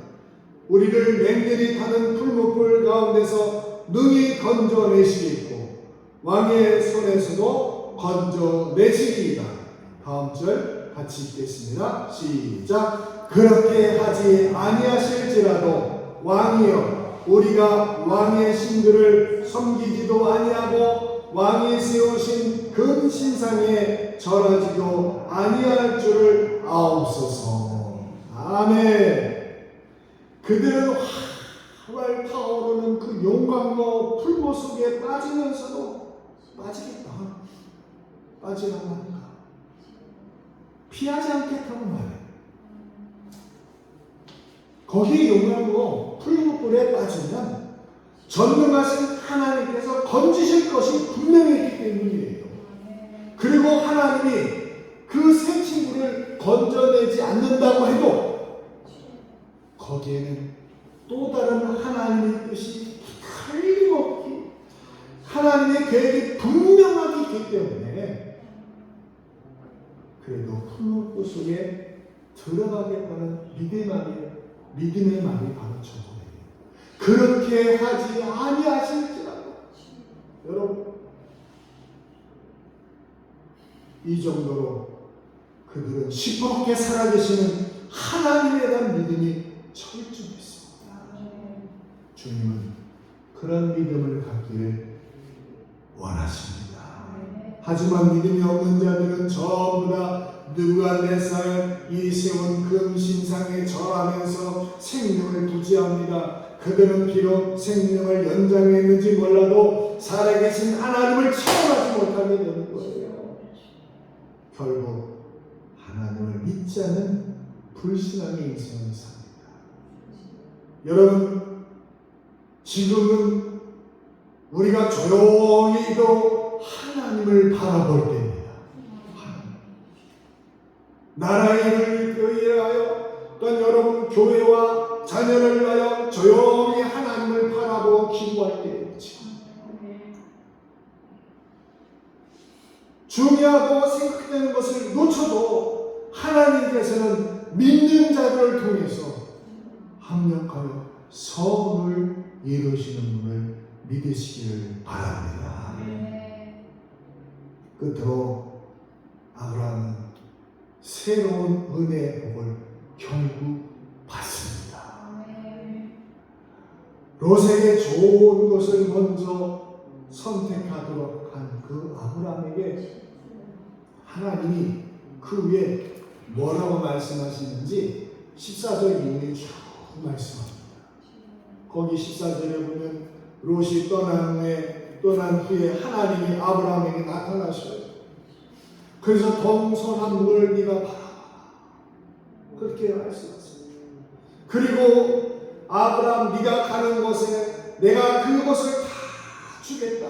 A: 우리를 맹렬히 타는 풀무불 가운데서 능히 건져내시겠고 왕의 손에서도 건져내시리이다. 다음 절 같이 읽겠습니다. 시작. 그렇게 하지 아니하실지라도 왕이여, 우리가 왕의 신들을 섬기지도 아니하고 왕이 세우신 금 신상에 절하지도 아니할 줄을 아옵소서. 아멘. 그들은 활활 타오르는 그 용광로 풀무 속에 빠지면서도 빠지겠다, 빠지라고 하니까 피하지 않겠다고 말해. 거기 용광로 풀무불에 빠지면 전능하신 하나님께서 건지실 것이 분명히 있기 때문이에요. 그리고 하나님이 그 새 친구를 건져내지 않는다고 해도 거기에는 또 다른 하나님의 뜻이 틀림없기, 하나님의 계획이 분명하게 있기 때문에 그래도 풀무불 속에 들어가겠다는 믿음의 말이 바로 저거예요. 그렇게 하지 아니하실지라도. 여러분, 이 정도로 그들은 시퍼렇게 살아계시는 하나님에 대한 믿음이 철저했습니다. 주님은 그런 믿음을 갖기를 원하십니다. 하지만 믿음이 없는 자들은 전부 다 느부갓네살 이 세운 금 신상에 절하면서 생명을 부지합니다. 그들은 비록 생명을 연장했는지 몰라도 살아계신 하나님을 체험하지 못하게 되는 거예요. 결국 하나님을 믿지 않는 불신앙의 인생을 삽니다. 여러분, 지금은 우리가 조용히도 하나님을 바라볼 때입니다. 나라의 일을 위하여 또한 여러분 교회와 자녀를 위하여 조용히 하나님을 바라보고 기도할 때였지. 중요하고 생각되는 것을 놓쳐도 하나님께서는 믿는 자들을 통해서 합력하여 선을 이루시는 분을 믿으시기를 바랍니다. 끝으로 아브라함은 새로운 은혜의 복을 결국 받습니다. 롯에게 좋은 것을 먼저 선택하도록 한 그 아브라함에게 하나님이 그 위에 뭐라고 말씀하시는지 14절 이후에 쭉 말씀합니다. 거기 14절에 보면 롯이 떠난 후에 하나님이 아브라함에게 나타나셔요. 그래서 동선한 물을 네가 바라봐, 그렇게 말씀하십니다. 그리고 아브라함, 네가 가는 곳에 내가 그곳을 다 주겠다.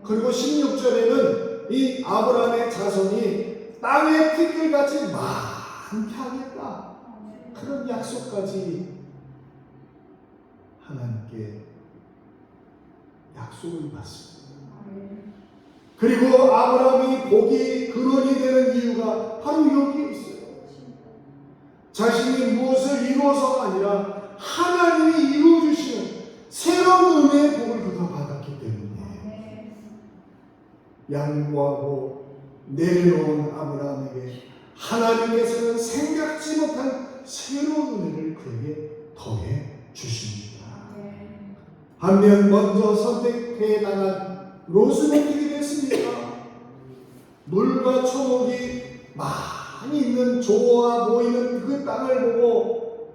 A: 그리고 16절에는 이 아브라함의 자손이 땅의 티끌같이 많게 하겠다. 그런 약속까지 하나님께 약속을 받습니다. 그리고 아브라함이 복이 근원이 되는 이유가 바로 여기에 있어요. 자신이 무엇을 이루어서가 아니라 하나님이 이루어주시는 새로운 은혜의 복을 그가 받았기 때문에 양보하고 내려놓은 아브라함에게 하나님께서는 생각지 못한 새로운 은혜를 그에게 더해 주십니다. 반면 먼저 선택해 나간 롯은 어떻게 됐습니까? 물과 초목이 많이 있는 좋아 보이는 그 땅을 보고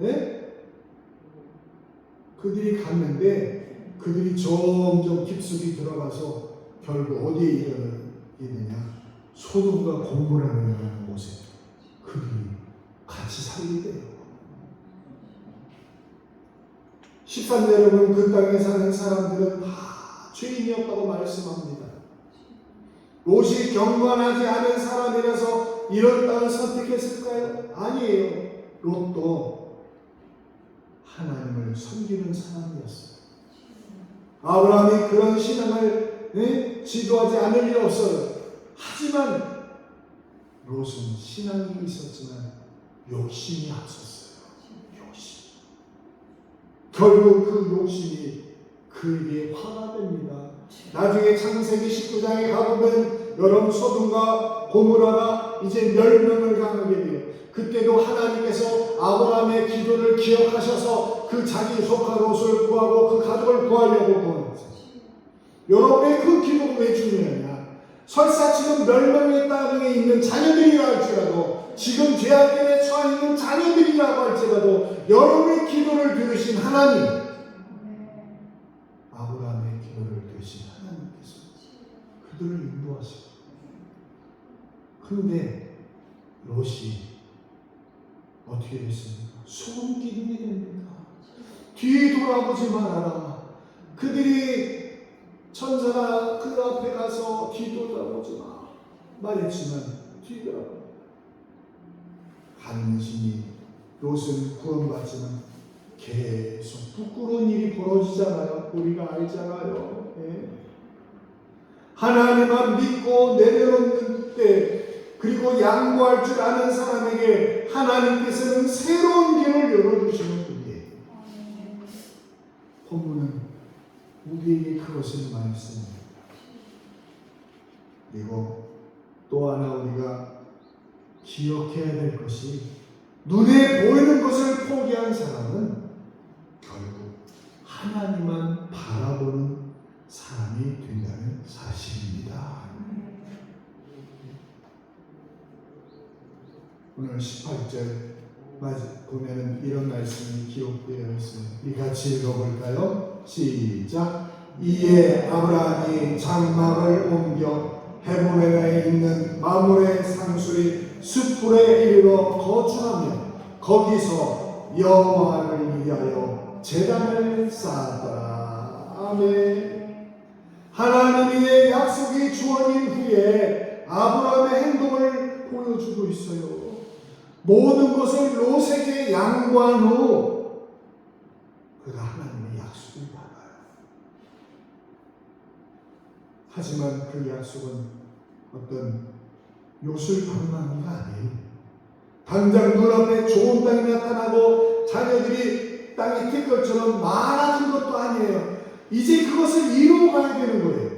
A: 그들이 갔는데 그들이 점점 깊숙이 들어가서 결국 어디에 이르느냐? 소돔과 고모라는 곳에 그들이 같이 살게 돼요. 13절에는 그 땅에 사는 사람들은 다 죄인이었다고 말씀합니다. 롯이 경건하지 않은 사람이라서 이런 땅을 선택했을까요? 아니에요. 롯도 하나님을 섬기는 사람이었어요. 아브라함이 그런 신앙을 지도하지 않을 리 없어요. 하지만 롯은 신앙이 있었지만 욕심이 앞섰어요. 욕심. 결국 그 욕심이 그에게 화가 됩니다. 나중에 창세기 19장에 가보면 여러분 소돔과 고모라가 이제 멸망을 당하게 돼요. 그때도 하나님께서 아브라함의 기도를 기억하셔서 그 자기 조카 롯을 구하고 그 가족을 구하려고 구원하셨어요. 여러분의 그 기도가 왜 중요하냐? 설사 지금 멸망의 땅에 있는 자녀들이라 할지라도 지금 죄악에 처해 있는 자녀들이라고 할지라도 여러분의 기도를 들으신 하나님, 아브라함의 기도를 들으신 하나님께서 그들을 인도하시고, 그런데 롯이 어떻게 됐습니까? 소금기둥이 됩니다. 뒤 돌아보지 말아라. 그들이 천사가 그 앞에 가서 뒤돌아보지 마 말했지만 뒤돌아보. 간신히 롯은 구원받지만 계속 부끄러운 일이 벌어지잖아요. 우리가 알잖아요. 하나님만 믿고 내려놓는 때, 그리고 양보할 줄 아는 사람에게 하나님께서는 새로운 길을 열어주시는 분이에요. 본문은 우리에게 그것을 말씀합니다. 그리고 또 하나 우리가 기억해야 될 것이, 눈에 보이는 것을 포기한 사람은 결국 하나님만 바라보는 사람이 된다는 사실입니다. 오늘 18절 보면 이런 말씀이 기록되어 있습니다. 우리 같이 읽어볼까요? 시작. 이에 아브라함이 장막을 옮겨 헤브론에 있는 마므레 상수리 숫불에 이르러 거주하며 거기서 여호와를 위하여 제단을 쌓았더라. 아멘. 하나님의 약속이 주어진 후에 아브라함의 행동을 보여주고 있어요. 모든 것을 롯에게 양보한 후 그가 하나님의 약속을 받아요. 하지만 그 약속은 어떤 요술 방망이가 아니에요. 당장 눈앞에 좋은 땅이 나타나고 자녀들이 땅이 티끌처럼 많아진 것도 아니에요. 이제 그것을 이루어가야 되는 거예요.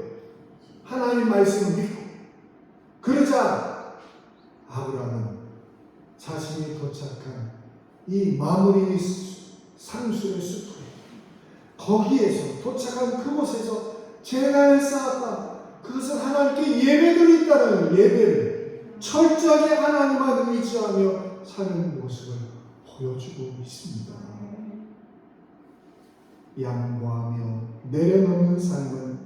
A: 하나님 말씀을 믿고. 그러자 아브라함은 자신이 도착한 이 마므리 상수의 숲에, 거기에서 도착한 그곳에서 제단을 쌓았다. 그것은 하나님께 예배드리겠다는 예배를 철저하게 하나님만 의지하며 사는 모습을 보여주고 있습니다. 양보하며 내려놓는 삶은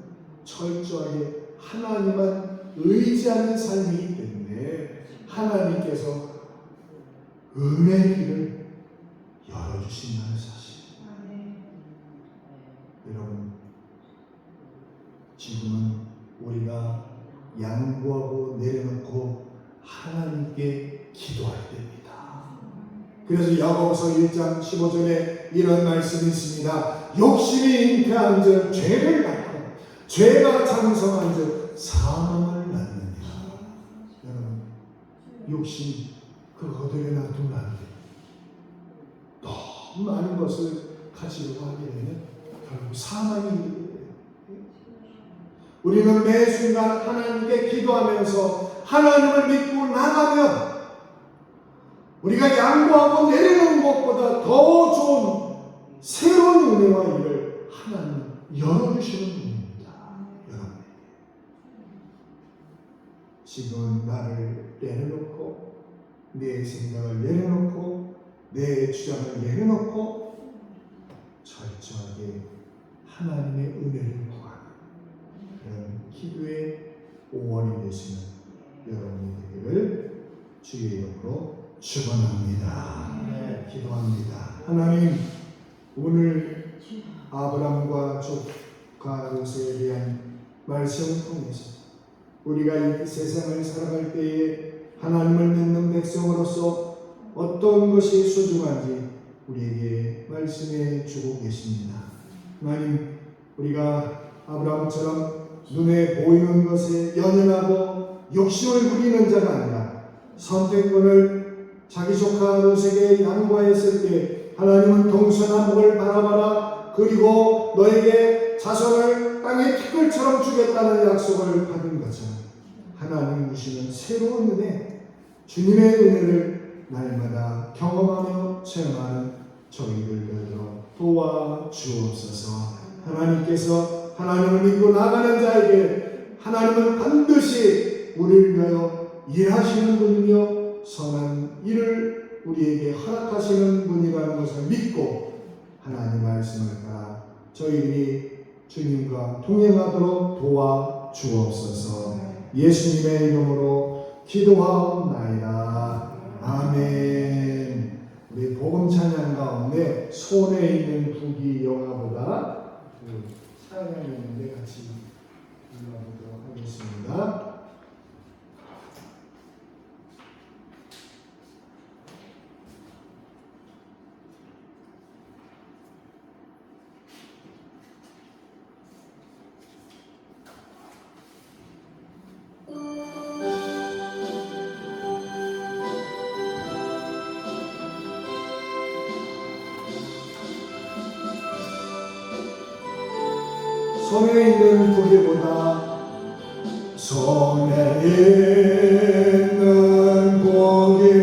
A: 철저하게 하나님만 의지하는 삶이기 때문에 하나님께서 은혜의 길을 열어주신다는 사실. 여러분, 지금은 우리가 양보하고 내려놓고 하나님께 기도할 때입니다. 그래서 야고보서 1장 15절에 이런 말씀이 있습니다. 욕심이 잉태한 즉 죄를 낳고 죄가 장성한즉 사망을 낳느니라. 여러분, 욕심 그거들에 놔두면 안 돼. 너무 많은 것을 가지고 하게 되면 결국 사망이 돼요. 우리는 매 순간 하나님께 기도하면서 하나님을 믿고 나가면 우리가 양보하고 내리는 것보다 더 좋은 새로운 은혜와 일을 하나님 열어주시는 분입니다. 여러분, 지금 나를 내려놓고 내 생각을 내려놓고 내 주장을 내려놓고 철저하게 하나님의 은혜를 구하는 그런 기도의 오원이 되시는 여러분이 되기를 주의 이름으로 축원합니다. 네, 기도합니다. 하나님, 오늘 아브람과 조카 롯에 대한 말씀을 통해서 우리가 이 세상을 살아갈 때에 하나님을 믿는 백성으로서 어떤 것이 소중한지 우리에게 말씀해 주고 계십니다. 하나님, 우리가 아브라함처럼 눈에 보이는 것에 연연하고 욕심을 부리는 자가 아니라 선택권을 자기 조카 롯에게 양보했을 때 하나님은 동서남 복을 바라봐라, 그리고 너에게 자손을 땅의 티끌처럼 주겠다는 약속을 받은 것처럼 하나님 주시는 새로운 은혜, 주님의 은혜를 날마다 경험하며 체험하는 저희들로 도와주옵소서. 하나님께서 하나님을 믿고 나가는 자에게 하나님은 반드시 우리를 위하여 일하시는 분이며 선한 일을 우리에게 허락하시는 분이라는 것을 믿고 하나님 말씀을 따라 저희들이 주님과 동행하도록 도와주옵소서. 예수님의 이름으로 기도하옵나이다. 아멘. 우리 복음 찬양 가운데 손에 있는 북이 영화보다 찬양이 있는데 같이 불러보도록 하겠습니다. 손에 있는 고기보다 손에 있는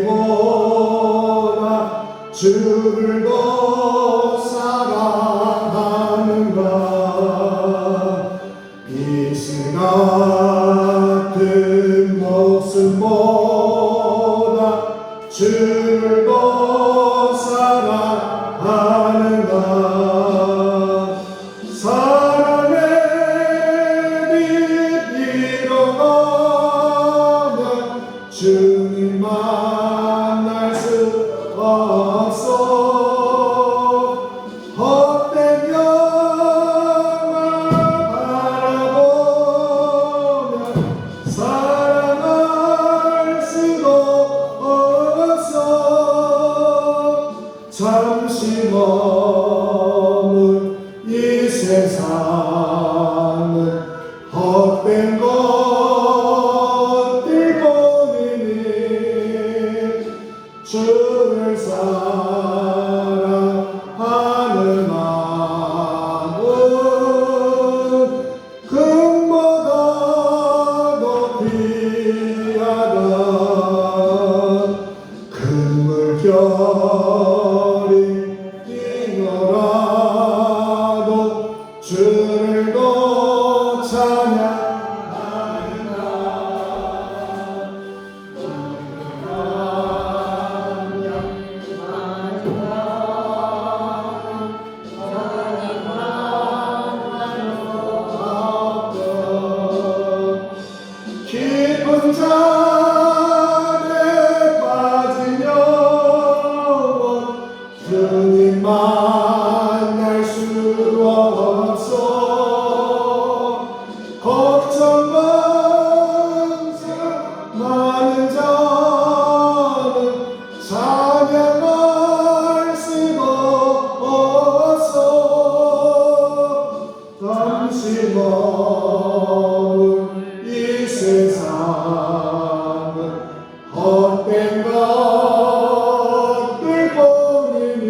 A: 고기보다 주를 더 사랑하는가. 이슬 같은 목숨보다 주를 더 사랑하는가. 주님 만날 수 없어. 헛된 영광 바라보며 사랑할 수도 없어. 잠시 머문 이 세상은 헛된 주를 사랑하는 마음은 금보다 높이 하다. 큰 물결이 뛰어라도 주를 더 찬양하는가. 헛된 것들 뿐이니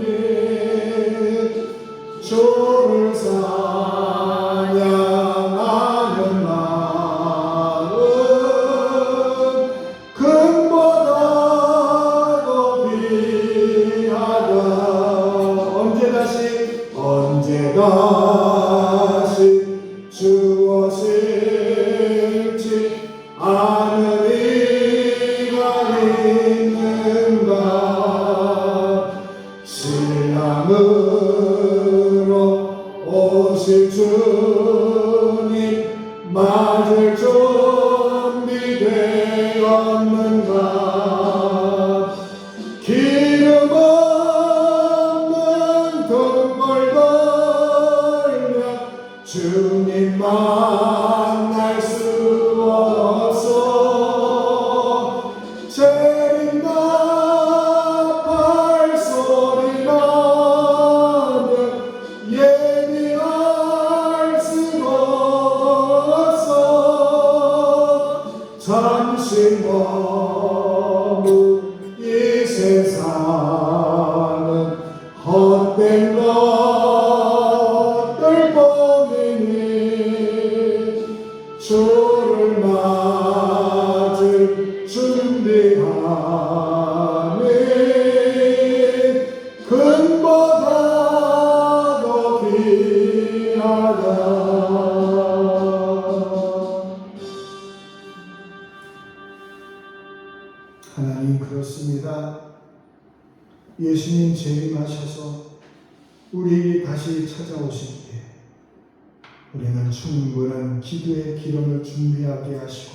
A: 주를 사냥하는 마음 금보다 더 귀하다. 언제 다시 주어질지 아는 이가 있는가. 신랑으로 오실 주님 맞을 준비되었는가. 기름 없는 등불 걸며 주님 만날 수 없어. 재림나 발소리 나며 예비할 수가 없어. 잠시 머문 이 세상은 헛된 것들 뿐이니 주를 맞을 준비하니 금보다 더 귀하다. 하나님 그렇습니다. 예수님 재림하셔서 우리 다시 찾아오실 때 우리는 충분한 기도의 기름을 준비하게 하시고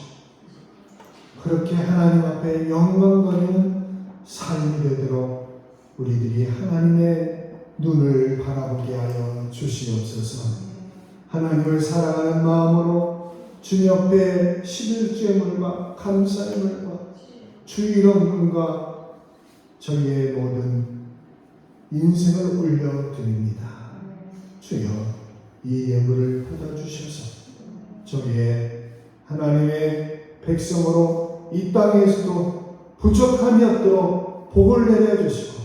A: 그렇게 하나님 앞에 영광거리는 삶이 되도록 우리들이 하나님의 눈을 바라보게 하여 주시옵소서. 하나님을 사랑하는 마음으로 주님 앞에 11제물과 감사의 물과 주일원금과 저희의 모든 인생을 올려드립니다. 주여 이 예물을 받아주셔서 저희의 하나님의 백성으로 이 땅에서도 부족함이 없도록 복을 내려주시고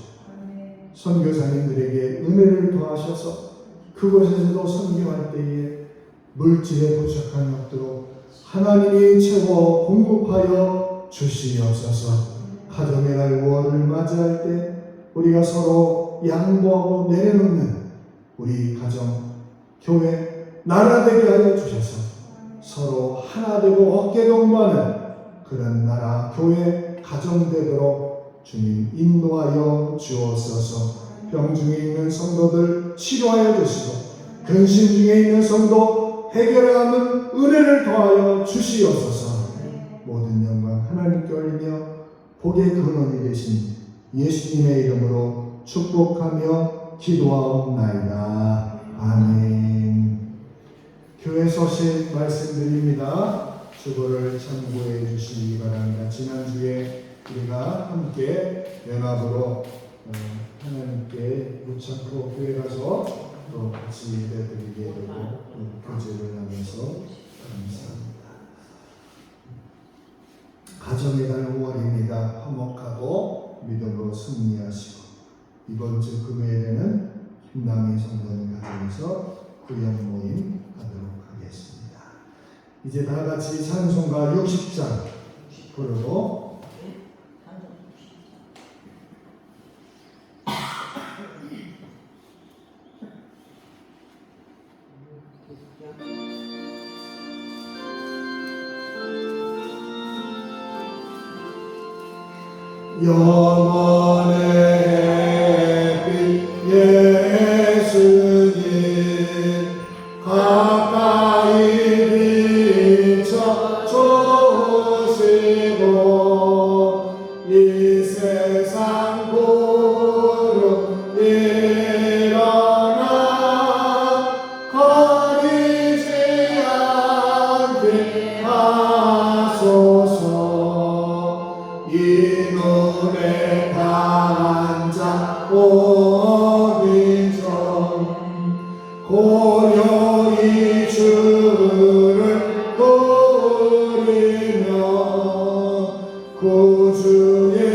A: 선교사님들에게 은혜를 더하셔서 그곳에서도 선교할 때에 물질의 부족함이 없도록 하나님이 채워 공급하여 주시옵소서. 가정의 날 5월을 맞이할 때 우리가 서로 양보하고 내려놓는 우리 가정, 교회, 나라 되게 하여 주셔서 서로 하나 되고 어깨 동무하는 그런 나라, 교회, 가정 되도록 주님 인도하여 주옵소서. 병 중에 있는 성도들 치료하여 주시고 근심 중에 있는 성도 해결하는 은혜를 더하여 주시옵소서. 모든 영광 하나님께 올리며 복의 근원이 되신 예수님의 이름으로 축복하며 기도하옵나이다. 아멘. 교회 소식 말씀드립니다. 주보를 참고해 주시기 바랍니다. 지난주에 우리가 함께 연합으로 하나님께 무창포 교회 가서 또 같이 예배드리게 되고 교제를 하면서 감사합니다. 가정의 달 5월입니다. 화목하고 믿음으로 승리하시고 이번 주 금요일에는 힘남이 성도님 가정에서 구역 모임 하도록 하겠습니다. 이제 다 같이 찬송가 60장 부르고 영원의 빛 예수님 가까이 비춰주시고 이 세상 구름 일어나 거리지 않게 하소서. 이 눈에 강한 자 오비전 고요히 주를 부르며 구주의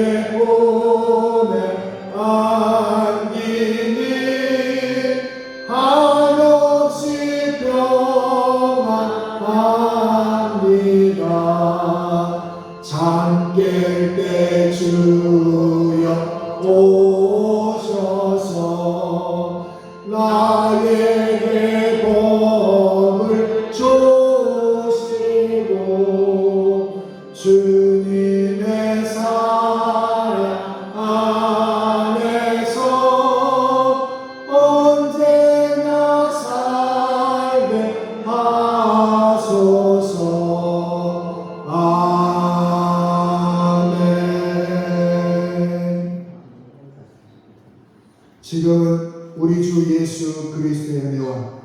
A: 지금은 우리 주 예수 그리스도의 은혜와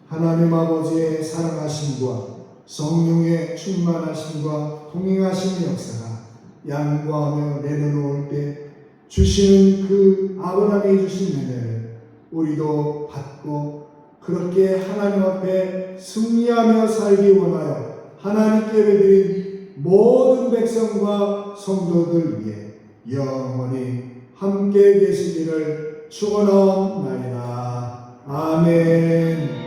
A: 하나님 아버지의 사랑하심과 성령의 충만하심과 동행하심의 역사가 양보하며 내려놓을 때 주시는 그 아브라함이 주신 은혜를 우리도 받고 그렇게 하나님 앞에 승리하며 살기 원하여 하나님께 드린 모든 백성과 성도들 위해 영원히 함께 계시기를 축원하옵나이다. 아멘.